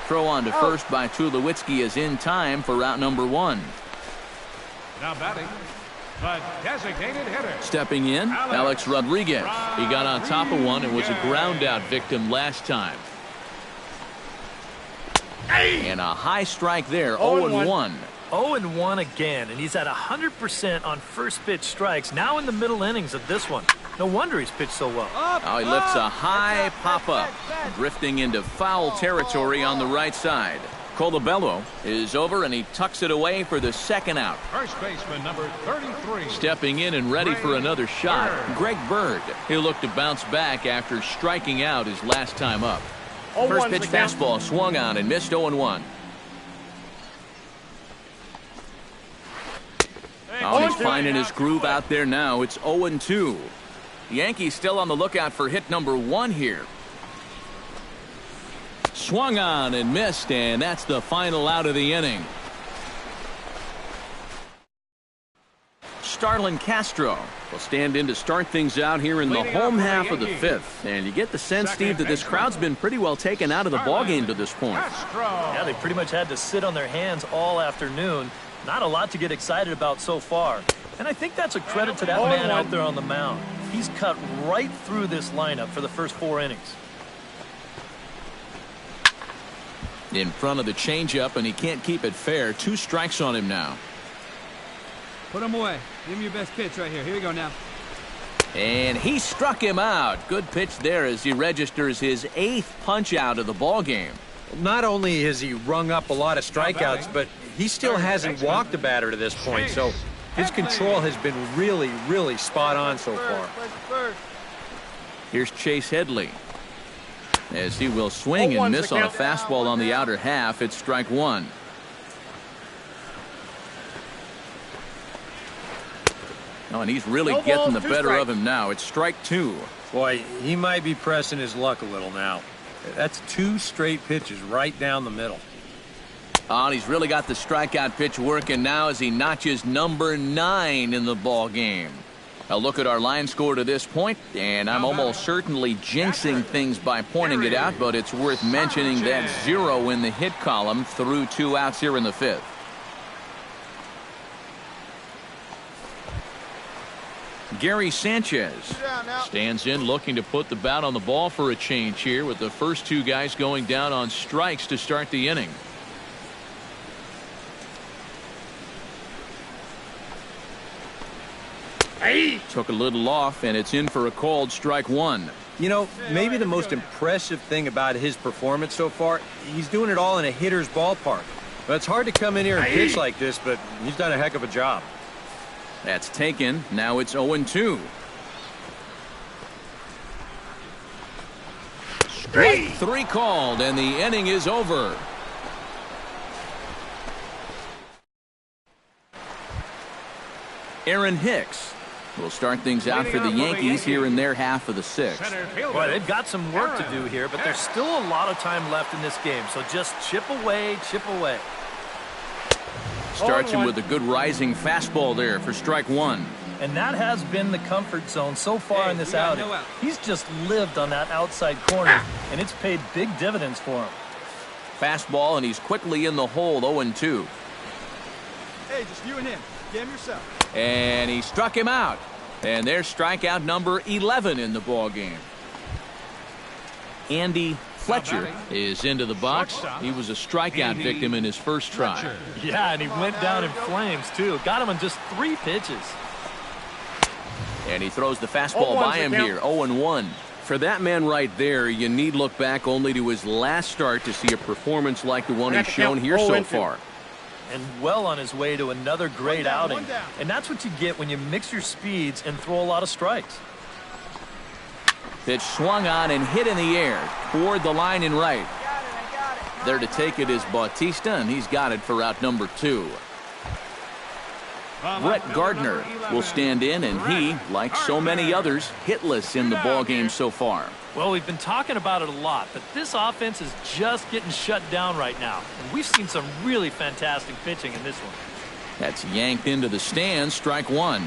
Throw on to first by Tulowitzki is in time for route number 1. Now batting, the designated hitter. Stepping in, Alex Rodriguez. He got on top of one and was a ground out victim last time. And a high strike there, 0-1. 0-1 again, and he's at 100% on first pitch strikes, now in the middle innings of this one. No wonder he's pitched so well. Now he lifts a high pop-up, drifting into foul territory on the right side. Colabello is over, and he tucks it away for the second out. First baseman number 33. Stepping in and ready for another shot, Greg Bird. He'll look to bounce back after striking out his last time up. First pitch fastball swung on and missed, 0-1. Oh, he's finding his groove out there now. It's 0-2. The Yankees still on the lookout for hit number 1 here. Swung on and missed, and that's the final out of the inning. Starlin Castro will stand in to start things out here in the home half of the 5th. And you get the sense, Steve, that this crowd's been pretty well taken out of the ballgame to this point. Yeah, they pretty much had to sit on their hands all afternoon. Not a lot to get excited about so far. And I think that's a credit to that man out there on the mound. He's cut right through this lineup for the first 4 innings. In front of the changeup, and he can't keep it fair. 2 strikes on him now. Put him away. Give him your best pitch right here. Here we go now. And he struck him out. Good pitch there as he registers his 8th punch out of the ball game. Not only has he rung up a lot of strikeouts, but he still hasn't walked a batter to this point, so his control has been really, really spot on so far. Here's Chase Headley as he will swing and miss on a fastball on the outer half. It's strike 1. Oh, and he's really getting the better of him now. It's strike 2. Boy, he might be pressing his luck a little now. That's 2 straight pitches right down the middle. Oh, and he's really got the strikeout pitch working now as he notches number 9 in the ball game. A look at our line score to this point, and I'm almost certainly jinxing things by pointing it out, but it's worth mentioning that 0 in the hit column through 2 outs here in the 5th. Gary Sanchez stands in looking to put the bat on the ball for a change here, with the first 2 guys going down on strikes to start the inning. Took a little off, and it's in for a called strike 1. You know, maybe the most impressive thing about his performance so far, he's doing it all in a hitter's ballpark. But it's hard to come in here and pitch like this, but he's done a heck of a job. That's taken. Now it's 0-2. Strike 3 called, and the inning is over. Aaron Hicks will start things out for the Yankees here in their half of the 6th. Boy, they've got some work to do here, but there's still a lot of time left in this game, so just chip away, chip away. Starts him with a good rising fastball there for strike 1. And that has been the comfort zone so far in this outing. He's just lived on that outside corner, and it's paid big dividends for him. Fastball, and he's quickly in the hole, 0-2. Hey, just you and him. Game yourself. And he struck him out. And there's strikeout number 11 in the ball game. Andy Fletcher is into the box. He was a strikeout victim in his first try. Yeah, and he went down in flames, too. Got him on just 3 pitches. And he throws the fastball by him here, 0-1. For that man right there, you need look back only to his last start to see a performance like the one he's shown here so far. And well on his way to another great outing. And that's what you get when you mix your speeds and throw a lot of strikes. Pitch swung on and hit in the air toward the line and right. There to take it is Bautista, and he's got it for out number 2. Brett Gardner will stand in, and he, like so many others, hitless in the ballgame so far. Well, we've been talking about it a lot, but this offense is just getting shut down right now. And we've seen some really fantastic pitching in this one. That's yanked into the stands, strike 1.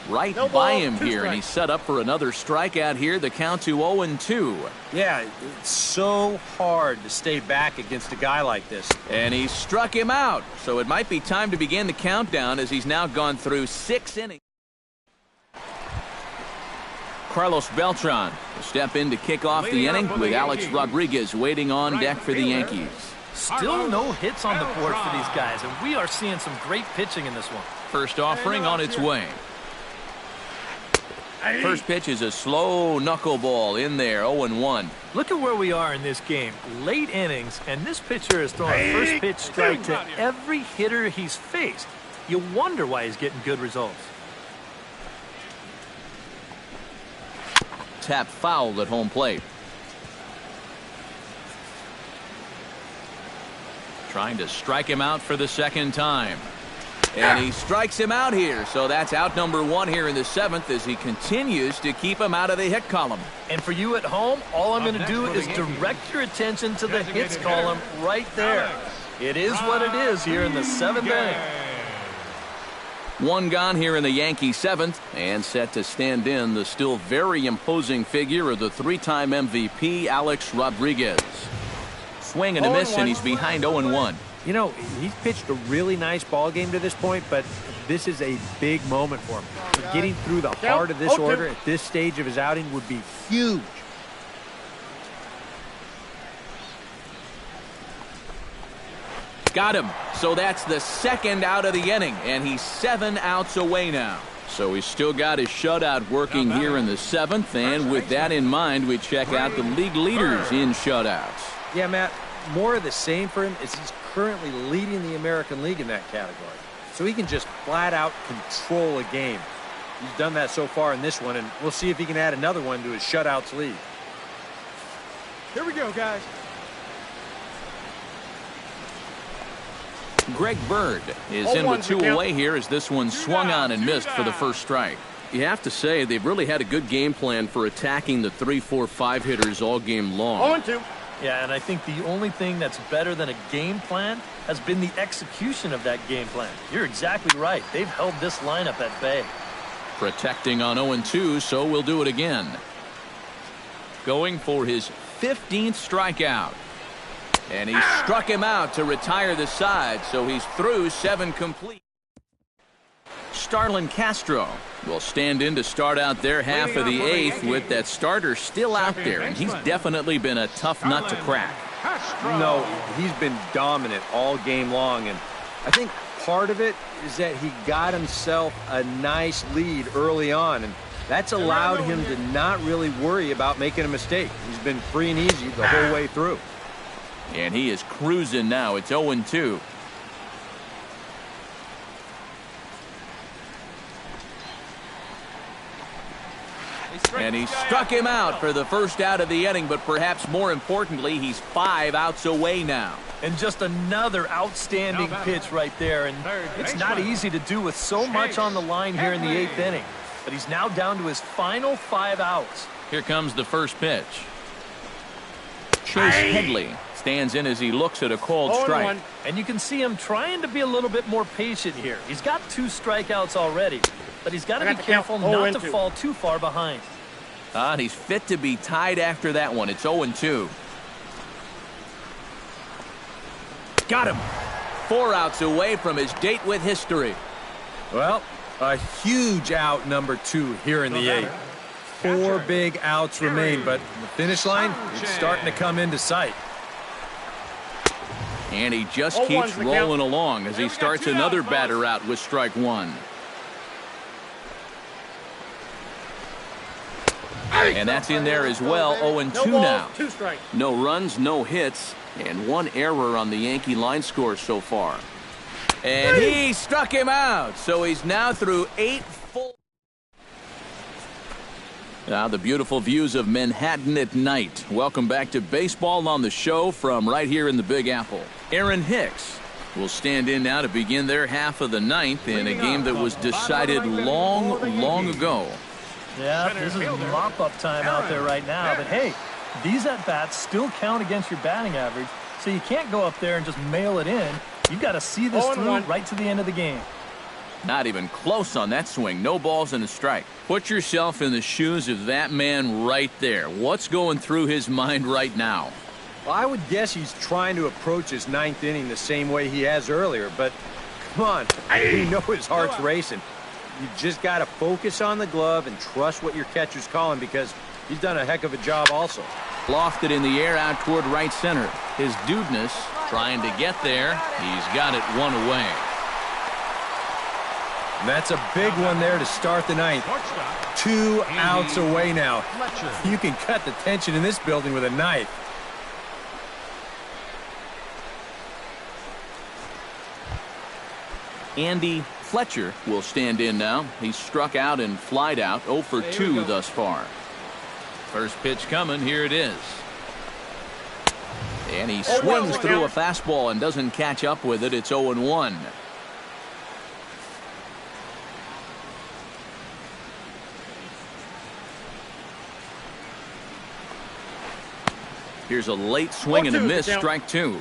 Right by him here, and he's set up for another strikeout here. The count to 0-2. Yeah, it's so hard to stay back against a guy like this. And he struck him out, so it might be time to begin the countdown as he's now gone through 6 innings. Carlos Beltran will step in to kick off the inning with Alex Rodriguez waiting on deck for the Yankees. Still no hits on the board for these guys, and we are seeing some great pitching in this one. First offering on its way. First pitch is a slow knuckleball in there, 0-1. Look at where we are in this game. Late innings, and this pitcher has thrown a first pitch strike to every hitter he's faced. You wonder why he's getting good results. Tap fouled at home plate. Trying to strike him out for the second time. And he strikes him out here, so that's out number 1 here in the 7th as he continues to keep him out of the hit column. And for you at home, all I'm going to do is direct your attention to the hits column right there. It is what it is here in the 7th inning. 1 gone here in the Yankee 7th, and set to stand in the still very imposing figure of the 3-time MVP, Alex Rodriguez. Swing and a miss, and he's behind 0-1. You know, he's pitched a really nice ball game to this point, but this is a big moment for him. Getting through the heart of this order at this stage of his outing would be huge. Got him. So that's the 2nd out of the inning, and he's 7 outs away now. So he's still got his shutout working here in the 7th, and with that in mind, we check out the league leaders in shutouts. Yeah, Matt, more of the same for him is he's currently leading the American League in that category. So he can just flat out control a game. He's done that so far in this one, and we'll see if he can add another one to his shutouts lead. Here we go, guys. Greg Bird is in with 2 away here as this one swung on and missed for the first strike. You have to say they've really had a good game plan for attacking the 3, 4, 5 hitters all game long. 0-2. Yeah, and I think the only thing that's better than a game plan has been the execution of that game plan. You're exactly right. They've held this lineup at bay. Protecting on 0-2, so we'll do it again. Going for his 15th strikeout. And he struck him out to retire the side, so he's through 7 complete. Starlin Castro will stand in to start out their half of the 8th with that starter still out there, and he's definitely been a tough nut to crack. No, he's been dominant all game long, and I think part of it is that he got himself a nice lead early on, and that's allowed him to not really worry about making a mistake. He's been free and easy the whole way through. And he is cruising now. It's 0-2. And he struck him out for the first out of the inning, but perhaps more importantly, he's 5 outs away now. And just another outstanding pitch right there. And it's not easy to do with so much on the line here in the 8th inning. But he's now down to his final 5 outs. Here comes the first pitch. Chase Headley stands in as he looks at a called strike. And you can see him trying to be a little bit more patient here. He's got 2 strikeouts already, but he's got to be careful not to fall too far behind. And he's fit to be tied after that one. It's 0-2. Got him. 4 outs away from his date with history. Well, a huge out number 2 here in the 8th. 4 big outs remain, but the finish line is starting to come into sight. And he just keeps rolling along as he starts another batter out with strike 1. And that's in there as well. 0-2 now. No runs, no hits, and 1 error on the Yankee line score so far. And he struck him out, so he's now through 8 full. Now the beautiful views of Manhattan at night. Welcome back to Baseball on the Show from right here in the Big Apple. Aaron Hicks will stand in now to begin their half of the 9th in a game that was decided long ago. Yeah, this is mop-up time out there right now. But, hey, these at-bats still count against your batting average, so you can't go up there and just mail it in. You've got to see this through right to the end of the game. Not even close on that swing. No balls and a strike. Put yourself in the shoes of that man right there. What's going through his mind right now? Well, I would guess he's trying to approach his 9th inning the same way he has earlier, but come on, we know his heart's racing. You just got to focus on the glove and trust what your catcher's calling, because he's done a heck of a job also. Lofted in the air out toward right center. His dudeness trying to get there. He's got it 1 away. And that's a big one there to start the 9th. 2 outs away now. You can cut the tension in this building with a knife. Andy Fletcher will stand in now. He's struck out and flied out. 0 for 2 thus far. First pitch coming. Here it is. And he swings through a fastball and doesn't catch up with it. It's 0-1. Here's a late swing and a miss. Strike 2.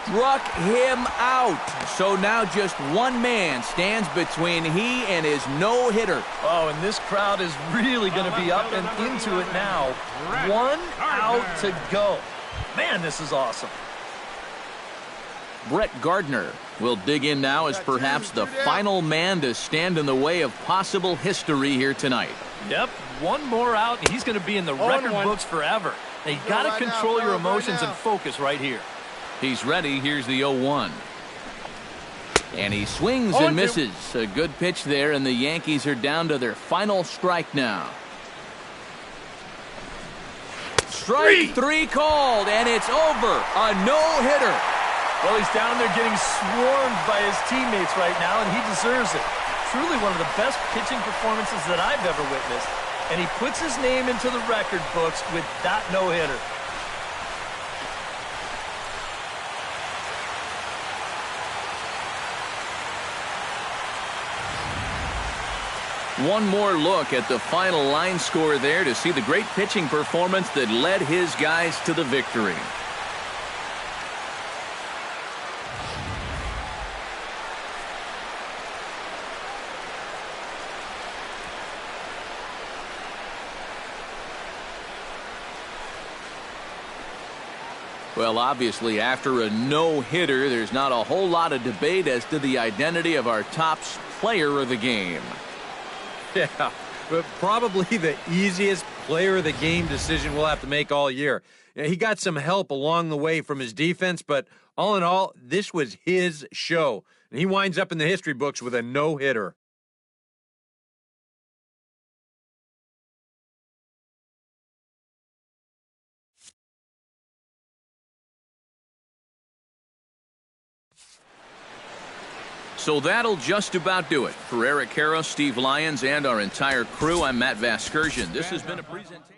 Struck him out. So now just 1 man stands between he and his no-hitter. Oh, and this crowd is really going to be up and into it now. 1 out to go. Man, this is awesome. Brett Gardner will dig in now as perhaps the final man to stand in the way of possible history here tonight. Yep, 1 more out, and he's going to be in the record books forever. Now, you got to control your emotions and focus right here. He's ready. Here's the 0-1. And he swings and misses. A good pitch there, and the Yankees are down to their final strike now. Strike 3 called, and it's over. A no-hitter. Well, he's down there getting swarmed by his teammates right now, and he deserves it. Truly one of the best pitching performances that I've ever witnessed. And he puts his name into the record books with that no-hitter. One more look at the final line score there to see the great pitching performance that led his guys to the victory. Well, obviously, after a no-hitter, there's not a whole lot of debate as to the identity of our top player of the game. Yeah, but probably the easiest player of the game decision we'll have to make all year. He got some help along the way from his defense, but all in all, this was his show. And he winds up in the history books with a no-hitter. So that'll just about do it. For Eric Harrow, Steve Lyons, and our entire crew, I'm Matt Vasgersian. This has been a presentation.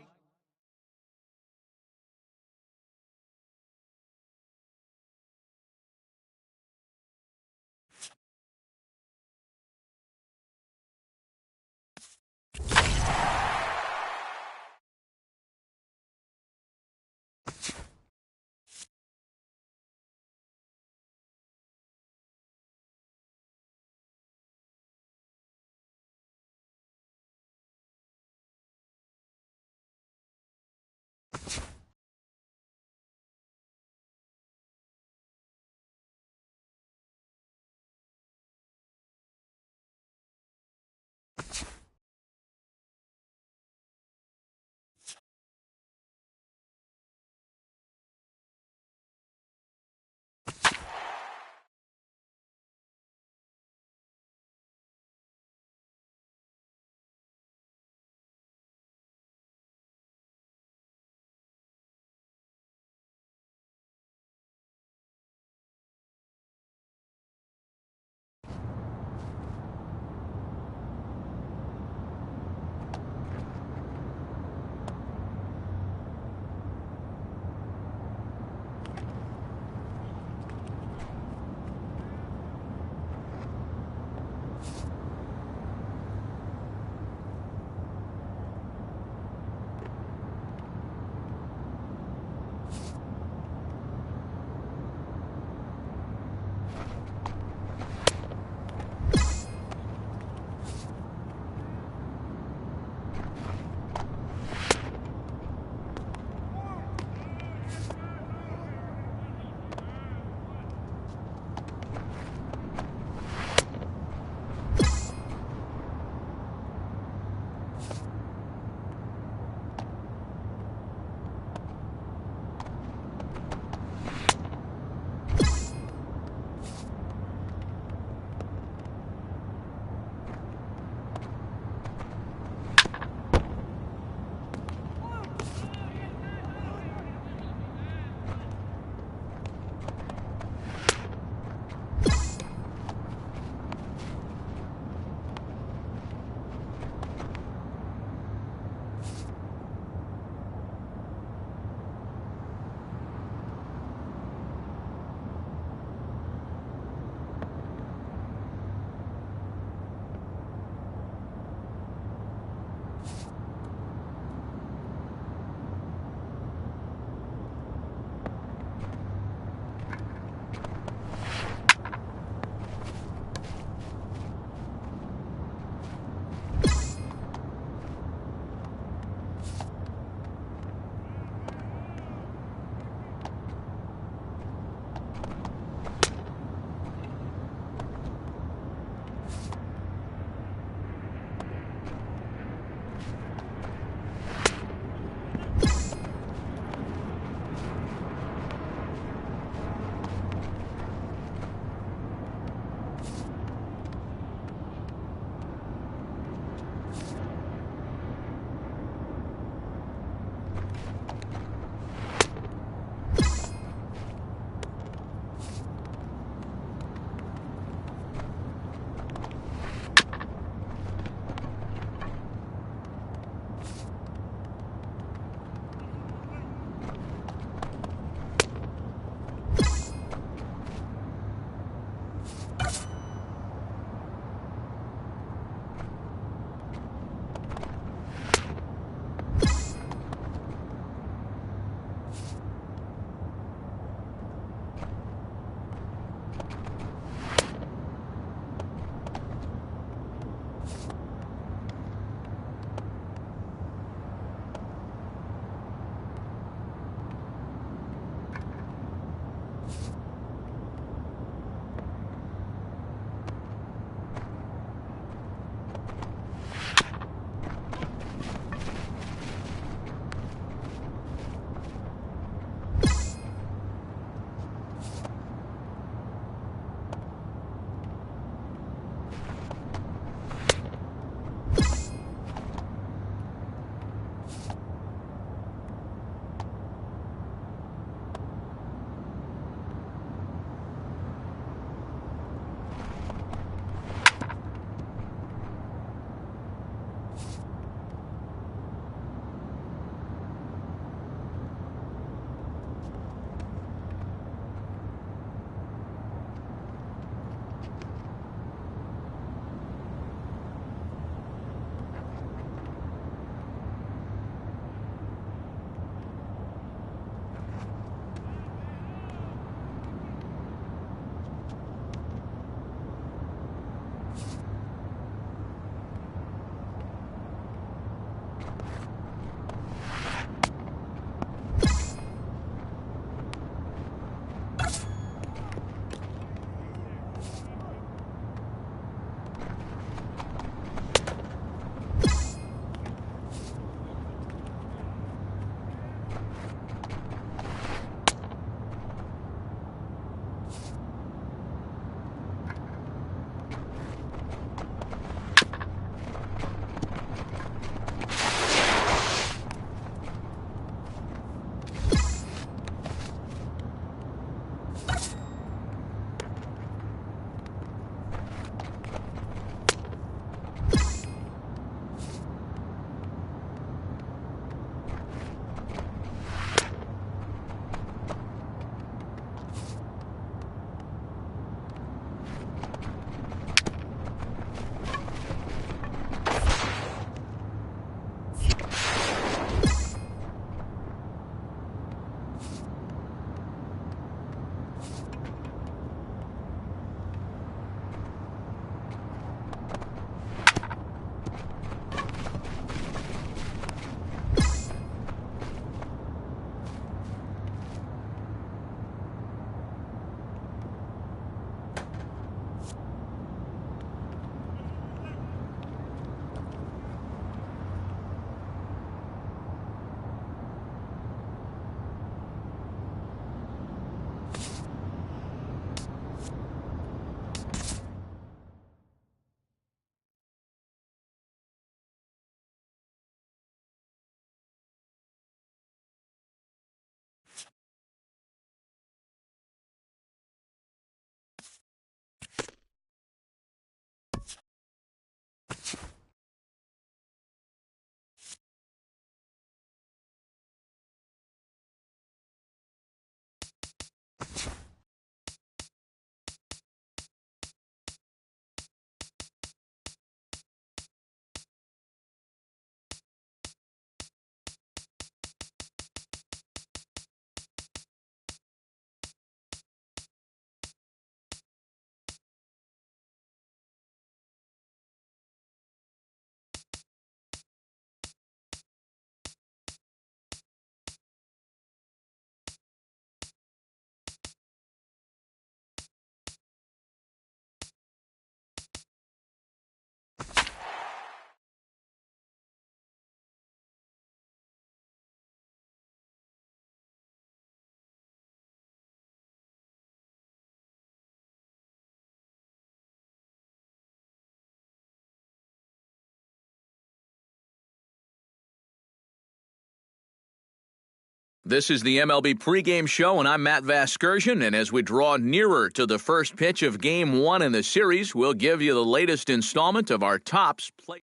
This is the MLB pregame show, and I'm Matt Vasgersian. And as we draw nearer to the first pitch of Game 1 in the series, we'll give you the latest installment of our Tops Play.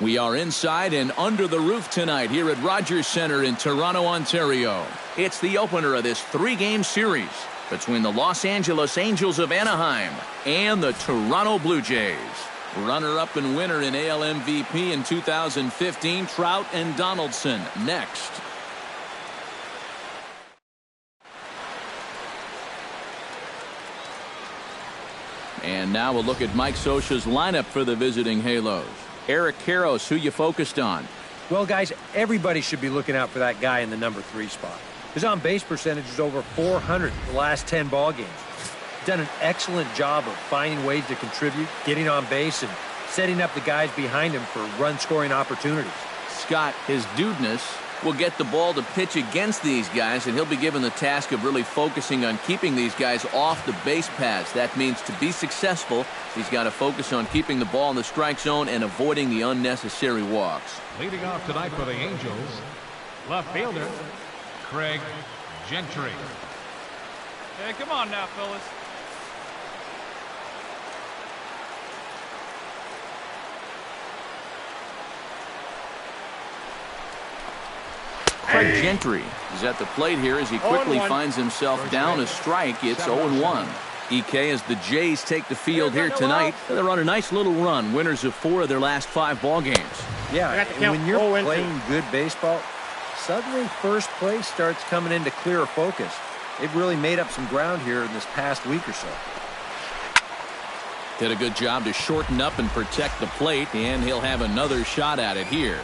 We are inside and under the roof tonight here at Rogers Centre in Toronto, Ontario. It's the opener of this three-game series between the Los Angeles Angels of Anaheim and the Toronto Blue Jays. Runner-up and winner in AL MVP in 2015, Trout and Donaldson next. And now we'll look at Mike Scioscia's lineup for the visiting Halos. Eric Karros, who you focused on? Well, guys, everybody should be looking out for that guy in the number 3 spot. His on-base percentage is over 400 the last 10 ball games. Done an excellent job of finding ways to contribute, getting on base, and setting up the guys behind him for run-scoring opportunities. Scott, his dudeness will get the ball to pitch against these guys, and he'll be given the task of really focusing on keeping these guys off the base paths. That means to be successful, he's got to focus on keeping the ball in the strike zone and avoiding the unnecessary walks. Leading off tonight for the Angels, left fielder, Craig Gentry. Hey, come on now, fellas. Craig Gentry is at the plate here as he quickly finds himself down a strike. It's 0-1. EK as the Jays take the field here tonight. They're on a nice little run, winners of 4 of their last 5 ball games. Yeah, and when you're playing good baseball, suddenly first place starts coming into clearer focus. They've really made up some ground here in this past week or so. Did a good job to shorten up and protect the plate, and he'll have another shot at it here.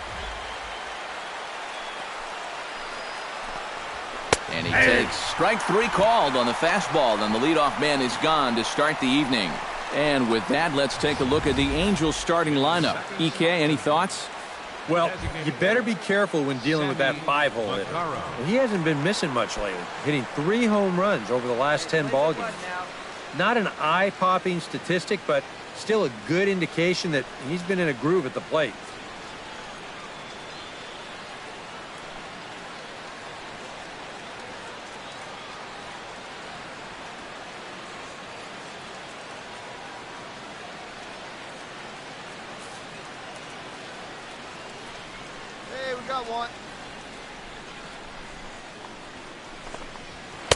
And he takes strike 3 called on the fastball, and the leadoff man is gone to start the evening. And with that, let's take a look at the Angels starting lineup. EK, any thoughts? Well, you better be careful when dealing with that 5-hole hitter. He hasn't been missing much lately, hitting 3 home runs over the last 10 ball games. Not an eye-popping statistic, but still a good indication that he's been in a groove at the plate.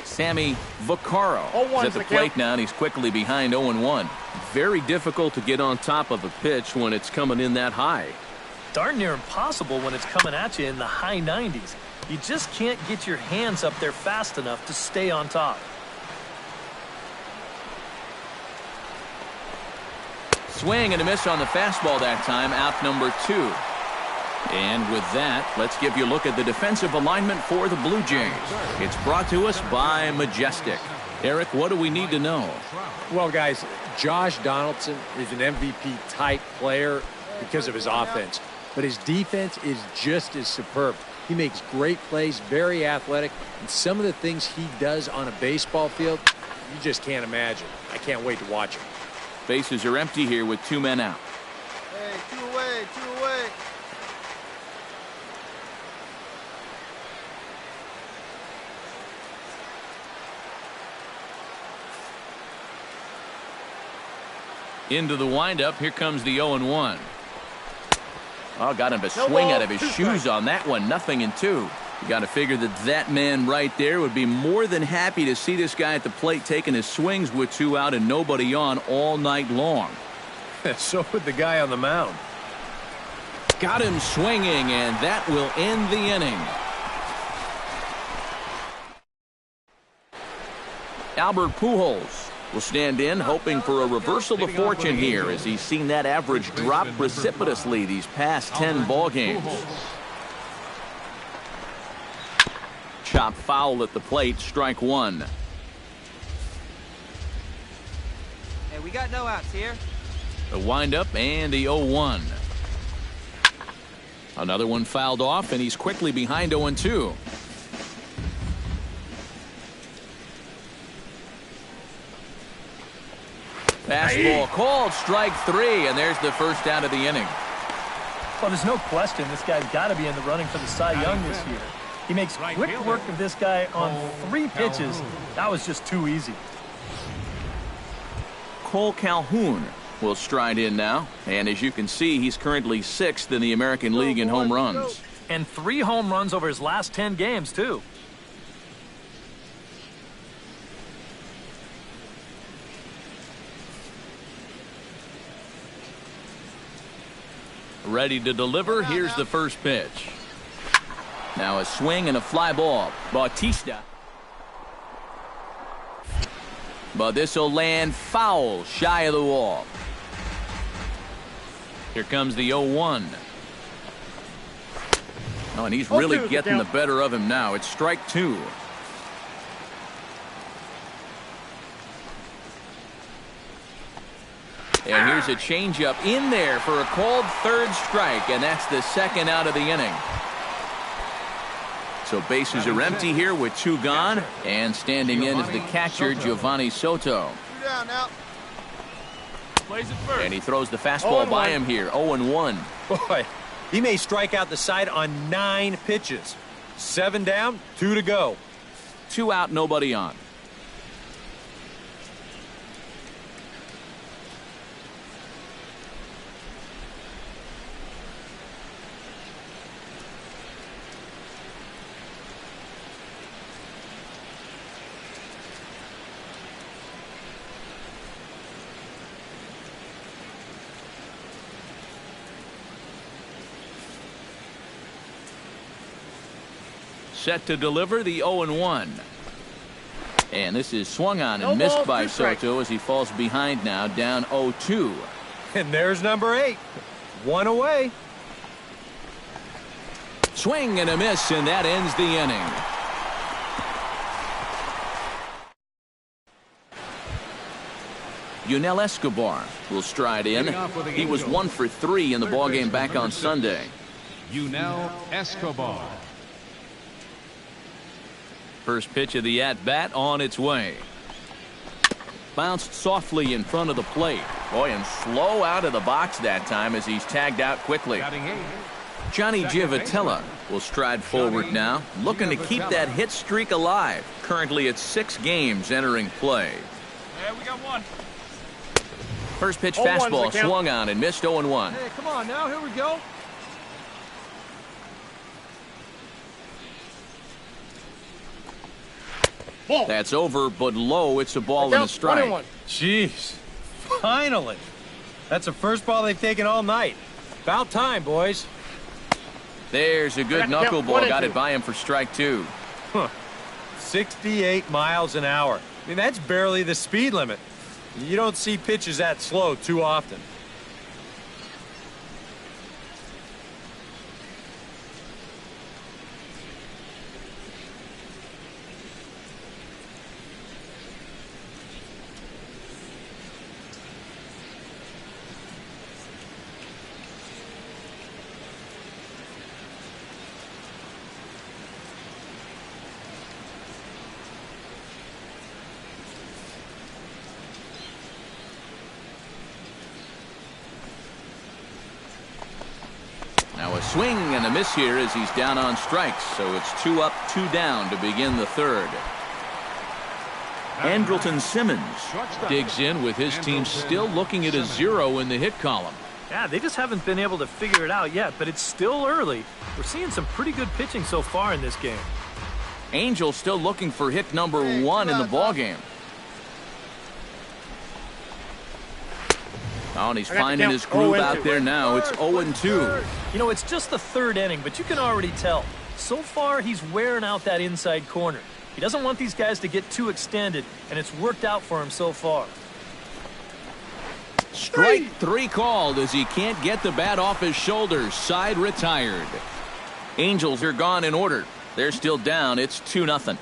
Sammy Vaccaro is at the plate now, and he's quickly behind 0-1. Very difficult to get on top of a pitch when it's coming in that high. Darn near impossible when it's coming at you in the high 90s. You just can't get your hands up there fast enough to stay on top. Swing and a miss on the fastball that time, out number 2. And with that, let's give you a look at the defensive alignment for the Blue Jays. It's brought to us by Majestic. Eric, what do we need to know? Well, guys, Josh Donaldson is an MVP-type player because of his offense. But his defense is just as superb. He makes great plays, very athletic, and some of the things he does on a baseball field, you just can't imagine. I can't wait to watch him. Bases are empty here with 2 men out. Hey, 2 away, 2 away. Into the windup. Here comes the 0-1. Oh, got him to swing out of his shoes on that one. 0-2. You got to figure that man right there would be more than happy to see this guy at the plate taking his swings with 2 out and nobody on all night long. So would the guy on the mound. Got him swinging, and that will end the inning. Albert Pujols will stand in, hoping for a reversal of fortune here as he's seen that average drop precipitously these past 10 ball games. Chop foul at the plate, strike 1. Hey, we got no outs here. The windup and the 0-1. Another one fouled off, and he's quickly behind 0-2. Fastball called, strike 3, and there's the first out of the inning. Well, there's no question this guy's got to be in the running for the Cy Young this year. He makes quick work of this guy on 3 pitches. That was just too easy. Cole Calhoun will stride in now. And as you can see, he's currently 6th in the American League in home runs. And 3 home runs over his last 10 games, too. Ready to deliver. Here's the first pitch. Now a swing and a fly ball. Bautista. But this will land foul, shy of the wall. Here comes the 0-1. Oh, and he's really getting the better of him now. It's strike 2. And here's a changeup in there for a called 3rd strike, and that's the 2nd out of the inning. So bases are empty here with 2 gone, and standing in is the catcher, Giovanni Soto. Down now. Plays it first. And he throws the fastball by him here, 0-1. Boy, he may strike out the side on 9 pitches. 7 down, 2 to go. 2 out, nobody on. Set to deliver the 0-1. And this is swung on and missed by Soto as he falls behind now, down 0-2. And there's number 8. 1 away. Swing and a miss, and that ends the inning. Yunel Escobar will stride in. He was 1 for 3 in the ballgame back on Sunday. Yunel Escobar. First pitch of the at-bat on its way. Bounced softly in front of the plate. Boy, and slow out of the box that time as he's tagged out quickly. Johnny Giavotella will stride forward now, looking to keep that hit streak alive. Currently at 6 games entering play. Yeah, we got 1. First pitch fastball swung on and missed 0-1. Hey, come on now. Here we go. That's over, but low. It's a ball and a strike. Jeez. Finally. That's the first ball they've taken all night. About time, boys. There's a good knuckleball. Got it by him for strike 2. 68 miles an hour. I mean, that's barely the speed limit. You don't see pitches that slow too often. Now a swing and a miss here as he's down on strikes. So it's 2 up, 2 down to begin the 3rd. Andrelton Simmons digs in with his team still looking at a 0 in the hit column. Yeah, they just haven't been able to figure it out yet, but it's still early. We're seeing some pretty good pitching so far in this game. Angel still looking for hit number 1 in the ballgame. Oh, and he's finding his groove out there now. It's 0-2. You know, it's just the 3rd inning, but you can already tell. So far, he's wearing out that inside corner. He doesn't want these guys to get too extended, and it's worked out for him so far. Strike 3 called as he can't get the bat off his shoulders. Side retired. Angels are gone in order. They're still down. It's 2-0.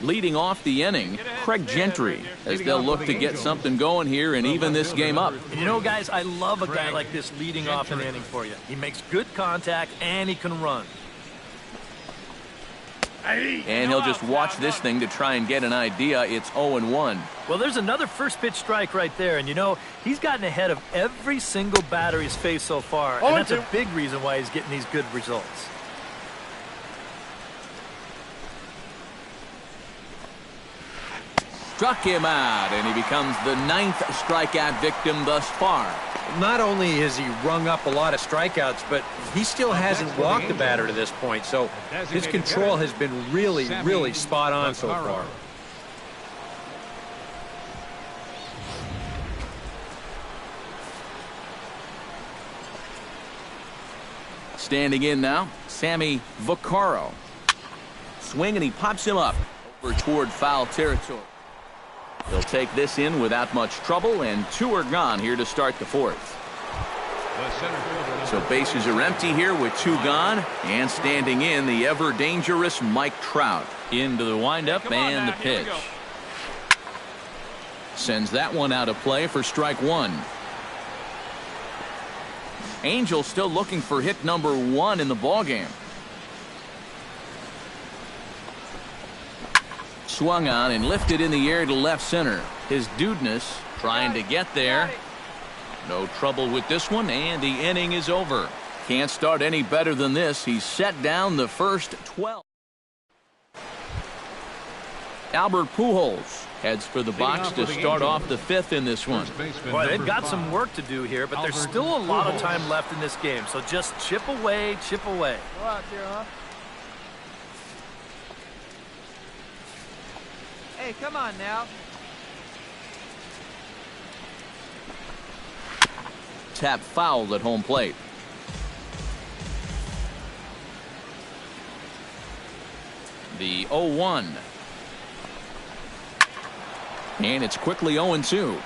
Leading off the inning, Craig Gentry, as they'll look to get something going here and even this game up. And you know, guys, I love a guy like this leading off an inning for you. He makes good contact and he can run. And he'll just watch this thing to try and get an idea. It's 0-1. Well, there's another first pitch strike right there. And, you know, he's gotten ahead of every single batter he's faced so far. And that's a big reason why he's getting these good results. Struck him out, and he becomes the 9th strikeout victim thus far. Not only has he rung up a lot of strikeouts, but he still hasn't walked the batter to this point. So his control has been really spot on so far. Standing in now, Sammy Vaccaro. Swing, and he pops him up over toward foul territory. He'll take this in without much trouble, and 2 are gone here to start the 4th. So bases are empty here with 2 gone, and standing in, the ever-dangerous Mike Trout. Into the windup and the pitch. Sends that one out of play for strike 1. Angel still looking for hit number 1 in the ballgame. Swung on and lifted in the air to left center. His dudeness trying to get there. No trouble with this one, and the inning is over. Can't start any better than this. He's set down the first 12. Albert Pujols heads for the box to start off the 5th in this one. Well, they've got some work to do here, but there's still a lot of time left in this game. So just chip away, chip away. Go out there, huh? Hey, come on now. Tap fouled at home plate. The 0-1. And it's quickly 0-2.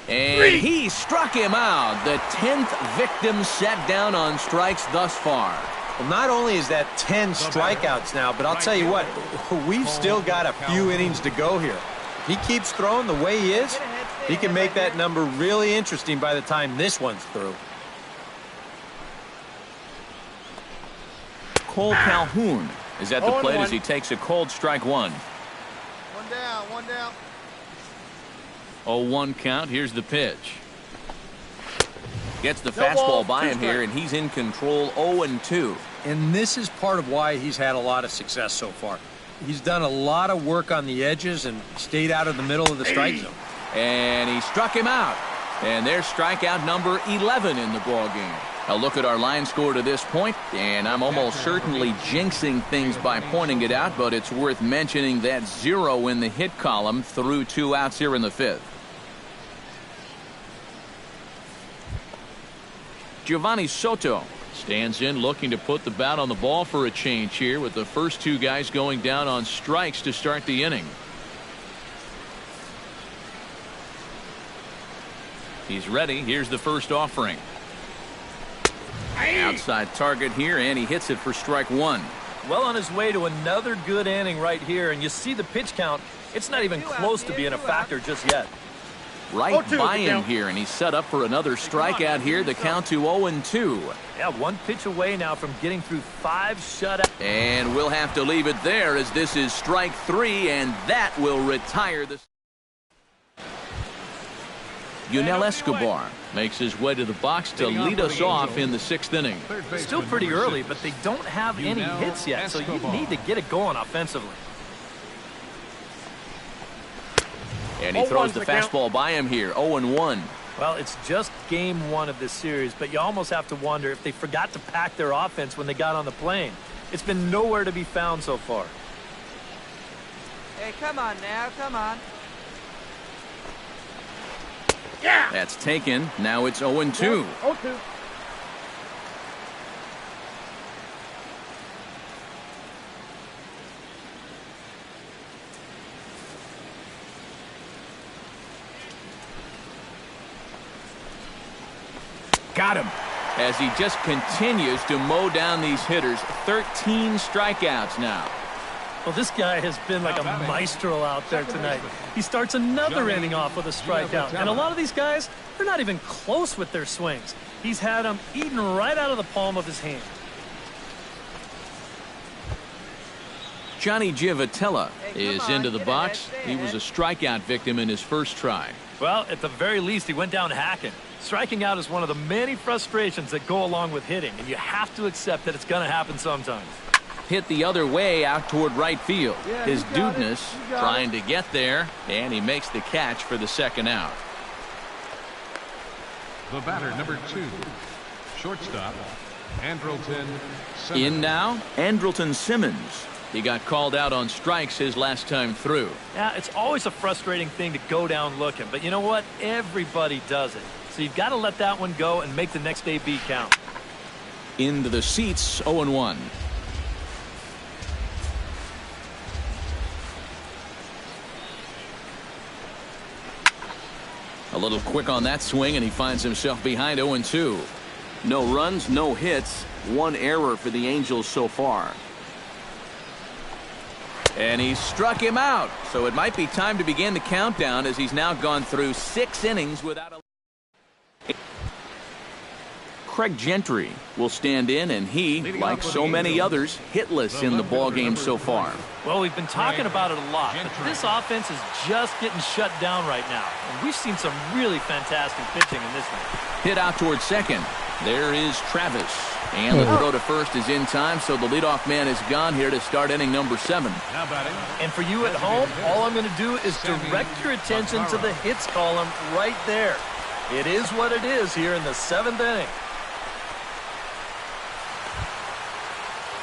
And he struck him out. The 10th victim set down on strikes thus far. Well, not only is that 10 strikeouts now, but I'll tell you what, we've still got a few innings to go here. If he keeps throwing the way he is, he can make that number really interesting by the time this one's through. Cole Calhoun is at the plate as he takes a cold strike 1. 1 down, 1 down. 0-1 count. Here's the pitch. Gets the fastball by him here, and he's in control. 0-2. And this is part of why he's had a lot of success so far. He's done a lot of work on the edges and stayed out of the middle of the strike zone. And he struck him out. And there's strikeout number 11 in the ballgame. A look at our line score to this point, and I'm almost certainly jinxing things by pointing it out, but it's worth mentioning that 0 in the hit column through 2 outs here in the 5th. Giovanni Soto stands in looking to put the bat on the ball for a change here with the first 2 guys going down on strikes to start the inning. He's ready. Here's the first offering. Outside target here, and he hits it for strike 1. Well on his way to another good inning right here, and you see the pitch count. It's not even close to being a factor just yet. Right by him here, and he's set up for another strikeout here. The count to 0-2. Yeah, 1 pitch away now from getting through 5 shutouts. And we'll have to leave it there as this is strike 3, and that will retire the... Yunel Escobar makes his way to the box to lead us off in the 6th inning. Still pretty early, but they don't have any hits yet, so you need to get it going offensively. And he throws the fastball by him here. 0-1. Well, it's just game 1 of this series, but you almost have to wonder if they forgot to pack their offense when they got on the plane. It's been nowhere to be found so far. Hey, come on now, come on. Yeah. That's taken. Now it's 0-2. 0-2. Got him. As he just continues to mow down these hitters. 13 strikeouts now. Well, this guy has been like a maestro out there tonight. He starts another inning off with a strikeout. And a lot of these guys, they're not even close with their swings. He's had them eaten right out of the palm of his hand. Johnny Giavotella is into the box. He was a strikeout victim in his first try. Well, at the very least, he went down hacking. Striking out is one of the many frustrations that go along with hitting, and you have to accept that it's going to happen sometimes. Hit the other way out toward right field. His dudeness trying to get there, and he makes the catch for the second out. The batter, number 2, shortstop, Andrelton Simmons. In now, Andrelton Simmons. He got called out on strikes his last time through. Yeah, it's always a frustrating thing to go down looking, but you know what? Everybody does it. So you've got to let that one go and make the next AB count. Into the seats, 0-1. A little quick on that swing, and he finds himself behind 0-2. No runs, no hits, 1 error for the Angels so far. And he struck him out. So it might be time to begin the countdown as he's now gone through 6 innings without a... Craig Gentry will stand in, and he, like so many others, hitless in the ballgame so far. Well, we've been talking about it a lot, but this offense is just getting shut down right now. And we've seen some really fantastic pitching in this one. Hit out towards second. There is Travis. And the throw to first is in time, so the leadoff man is gone here to start inning number 7. And for you at home, all I'm going to do is direct your attention to the hits column right there. It is what it is here in the 7th inning.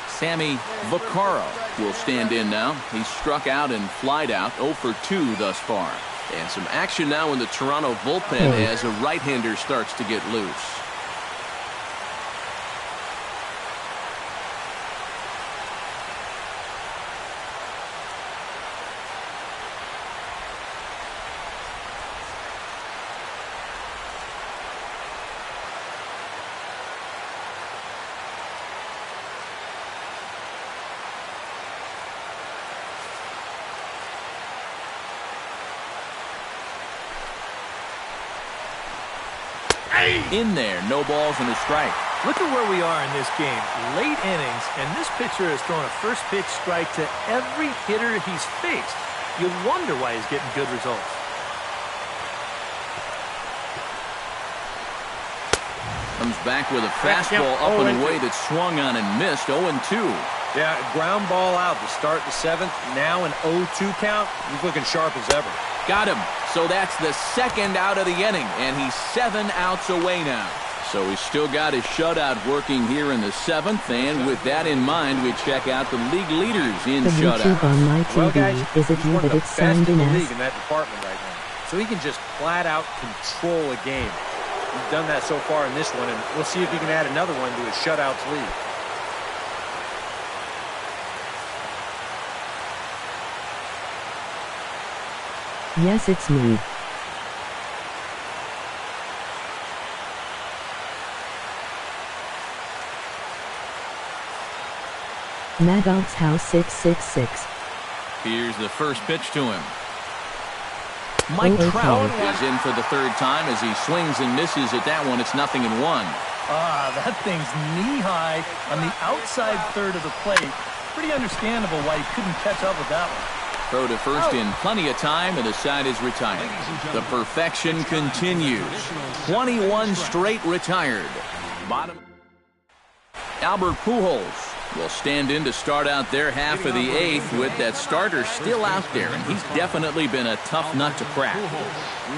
Sammy Vaccaro will stand in now. He's struck out and flied out, 0 for 2 thus far. And some action now in the Toronto bullpen as a right-hander starts to get loose. In there, no balls and a strike. Look at where we are in this game. Late innings, and this pitcher has thrown a first pitch strike to every hitter he's faced. You wonder why he's getting good results. Comes back with a fastball up and away that swung on and missed. 0-2. Yeah, ground ball out to start the 7th. Now an 0-2 count. He's looking sharp as ever. Got him. So that's the second out of the inning, and he's 7 outs away now. So he's still got his shutout working here in the 7th, and with that in mind, we check out the league leaders in shutout. YouTube on my TV, well, guys, is it he's you one of that the it's best signed in in the as? league in that department right now. So he can just flat out control a game. He's done that so far in this one, and we'll see if he can add another one to his shutouts lead. Yes, it's me. maddogshouse666. Here's the first pitch to him. Mike Trout is in for the 3rd time as he swings and misses at that one. It's 0-1. That thing's knee-high on the outside third of the plate. Pretty understandable why he couldn't catch up with that one. Throw to first in plenty of time, and the side is retired. The perfection continues. 21 straight retired. Bottom. Albert Pujols will stand in to start out their half of the 8th with that starter still out there, and he's definitely been a tough nut to crack.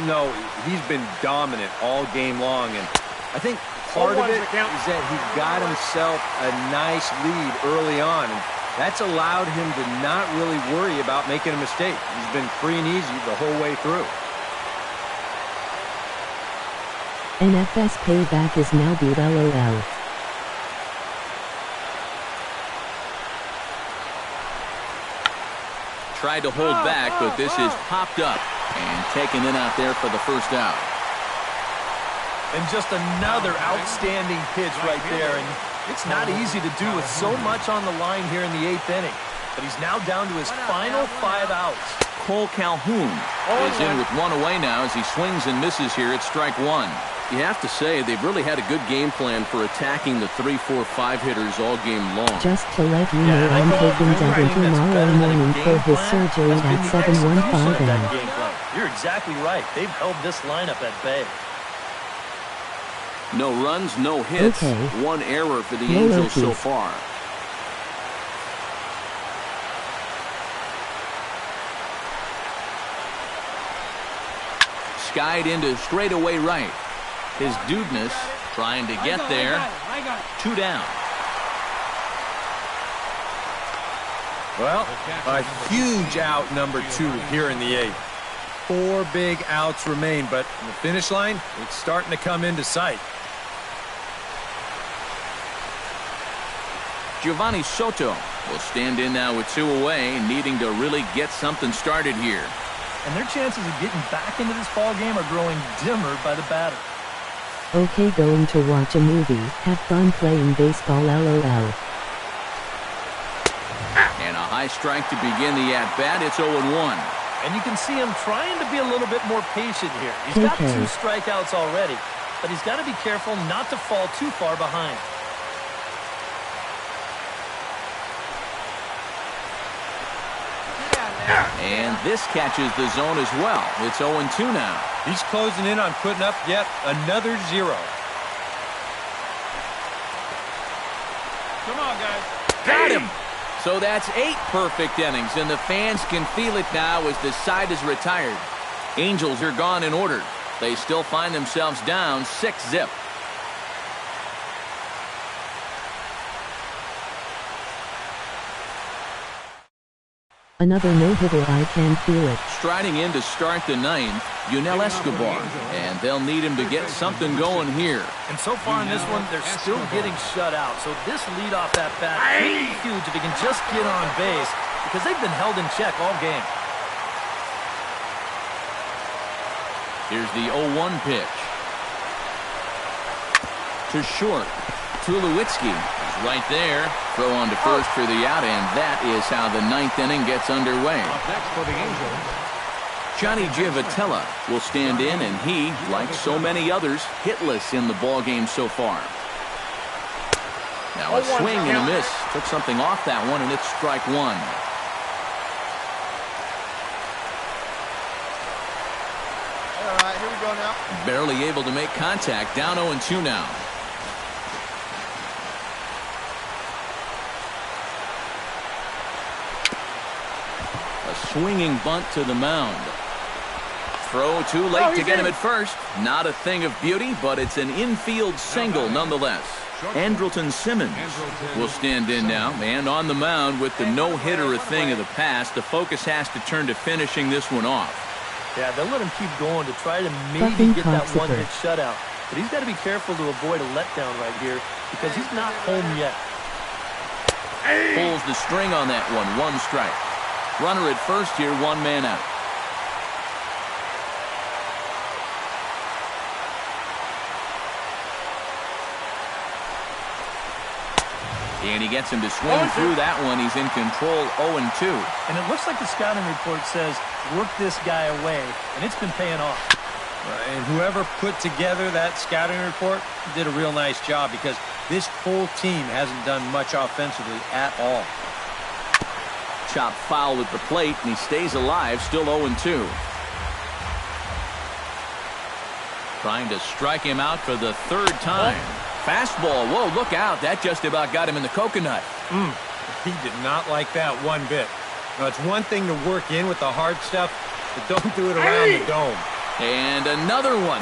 No, he's been dominant all game long, and I think part of it is that he got himself a nice lead early on, and that's allowed him to not really worry about making a mistake. He's been free and easy the whole way through. NFS payback is now due. LOL. Tried to hold back, but this is popped up and taken in out there for the first out. And just another outstanding pitch right there. And it's not easy to do with so much on the line here in the 8th inning. but he's now down to his final 5 outs. Cole Calhoun is in with one away now as he swings and misses here at strike one. You have to say they've really had a good game plan for attacking the 3, 4, 5 hitters all game long. Just to let you know, I'm taking Devin tomorrow morning for his surgery at 7:15 a.m. You're exactly right. They've held this lineup at bay. No runs, no hits. Okay. One error for the No Angels so rookies. far. Skied into straightaway right. His Dubness trying to get there. 2 down. Well, a huge out number 2 here in the 8th. 4 big outs remain, but in the finish line, it's starting to come into sight. Giovanni Soto will stand in now with 2 away, needing to really get something started here. And their chances of getting back into this ball game are growing dimmer by the batter. Okay, going to watch a movie. Have fun playing baseball, LOL. And a high strike to begin the at-bat. It's 0-1. And you can see him trying to be a little bit more patient here. He's got 2 strikeouts already, but he's got to be careful not to fall too far behind. And this catches the zone as well. It's 0-2 now. He's closing in on putting up yet another 0. Come on, guys. Got him. So that's 8 perfect innings, and the fans can feel it now as the side is retired. Angels are gone in order. They still find themselves down 6-0. Another no-hitter, I can feel it. Striding in to start the 9th, Yunel Escobar, and they'll need him to get something going here. And so far in this one, they're still getting shut out. So this leadoff at bat could be huge if he can just get on base, because they've been held in check all game. Here's the 0-1 pitch. To short. Tulowitzki is right there. Throw on to first for the out, and that is how the 9th inning gets underway. Up next for the Angels, Johnny Giavotella will stand in, and he, like so many others, hitless in the ballgame so far. Now a swing and a miss. Took something off that one, and it's strike 1. All right, here we go now. Barely able to make contact. Down 0-2 now. Swinging bunt to the mound. Throw too late to get him at first. Not a thing of beauty, but it's an infield single nonetheless. Andrelton Simmons will stand in now, and on the mound with the no-hitter a thing of the past, the focus has to turn to finishing this one off. Yeah, they'll let him keep going to try to maybe get that one-hit shutout. But he's got to be careful to avoid a letdown right here because he's not home yet. Pulls the string on that one. 1 strike. Runner at first here, 1 man out. And he gets him to swing through that one. He's in control, 0-2. And it looks like the scouting report says, work this guy away, and it's been paying off. And whoever put together that scouting report did a real nice job because this whole team hasn't done much offensively at all. Chopped foul at the plate, and he stays alive, still 0-2. Trying to strike him out for the 3rd time. Fastball, whoa, look out. That just about got him in the coconut. He did not like that one bit. Now, it's one thing to work in with the hard stuff, but don't do it around the dome. And another one.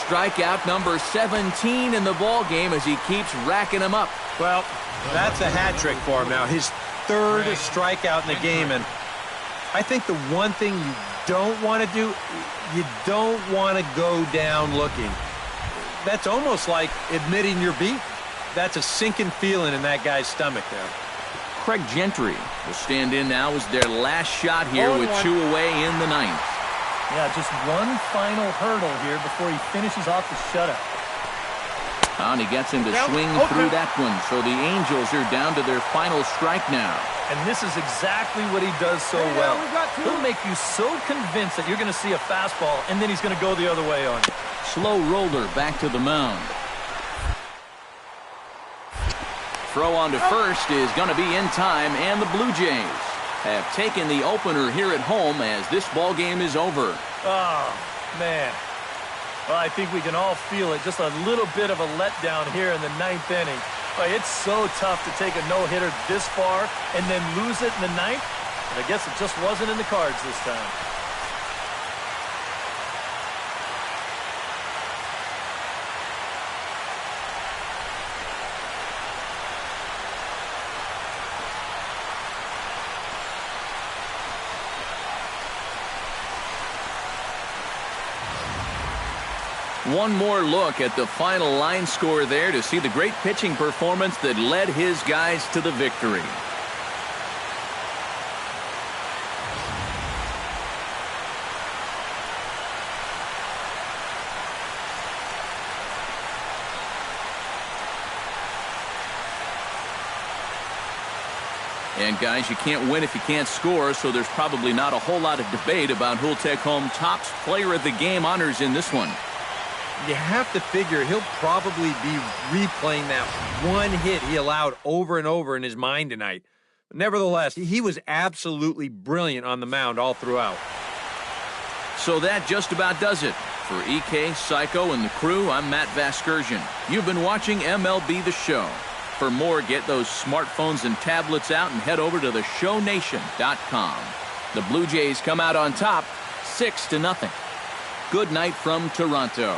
Strikeout number 17 in the ball game as he keeps racking them up. Well, that's a hat trick for him now. His 3rd strikeout in the game, and I think the one thing you don't want to do, you don't want to go down looking. That's almost like admitting you're beat. That's a sinking feeling in that guy's stomach there. Craig Gentry will stand in now as their last shot here with 2 away in the 9th. Yeah, just one final hurdle here before he finishes off the shutout. And he gets him to swing through that one. So the Angels are down to their final strike now. And this is exactly what he does so well. He'll make you so convinced that you're going to see a fastball, and then he's going to go the other way on you. Slow roller back to the mound. Throw on to first is going to be in time, and the Blue Jays have taken the opener here at home as this ball game is over. Oh, man. Well, I think we can all feel it. Just a little bit of a letdown here in the 9th inning. It's so tough to take a no-hitter this far and then lose it in the 9th. And I guess it just wasn't in the cards this time. One more look at the final line score there to see the great pitching performance that led his guys to the victory. And guys, you can't win if you can't score, so there's probably not a whole lot of debate about who'll take home Topps Player of the Game honors in this one. You have to figure he'll probably be replaying that one hit he allowed over and over in his mind tonight. But nevertheless, he was absolutely brilliant on the mound all throughout. So that just about does it. For EK, Psycho, and the crew, I'm Matt Vasgersian. You've been watching MLB The Show. For more, get those smartphones and tablets out and head over to theshownation.com. The Blue Jays come out on top, 6-0. Good night from Toronto.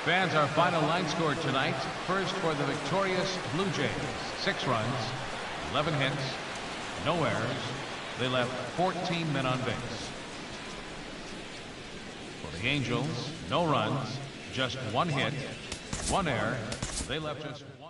Fans, our final line score tonight. First for the victorious Blue Jays. 6 runs, 11 hits, no errors. They left 14 men on base. For the Angels, no runs, just 1 hit, 1 error. They left just 1.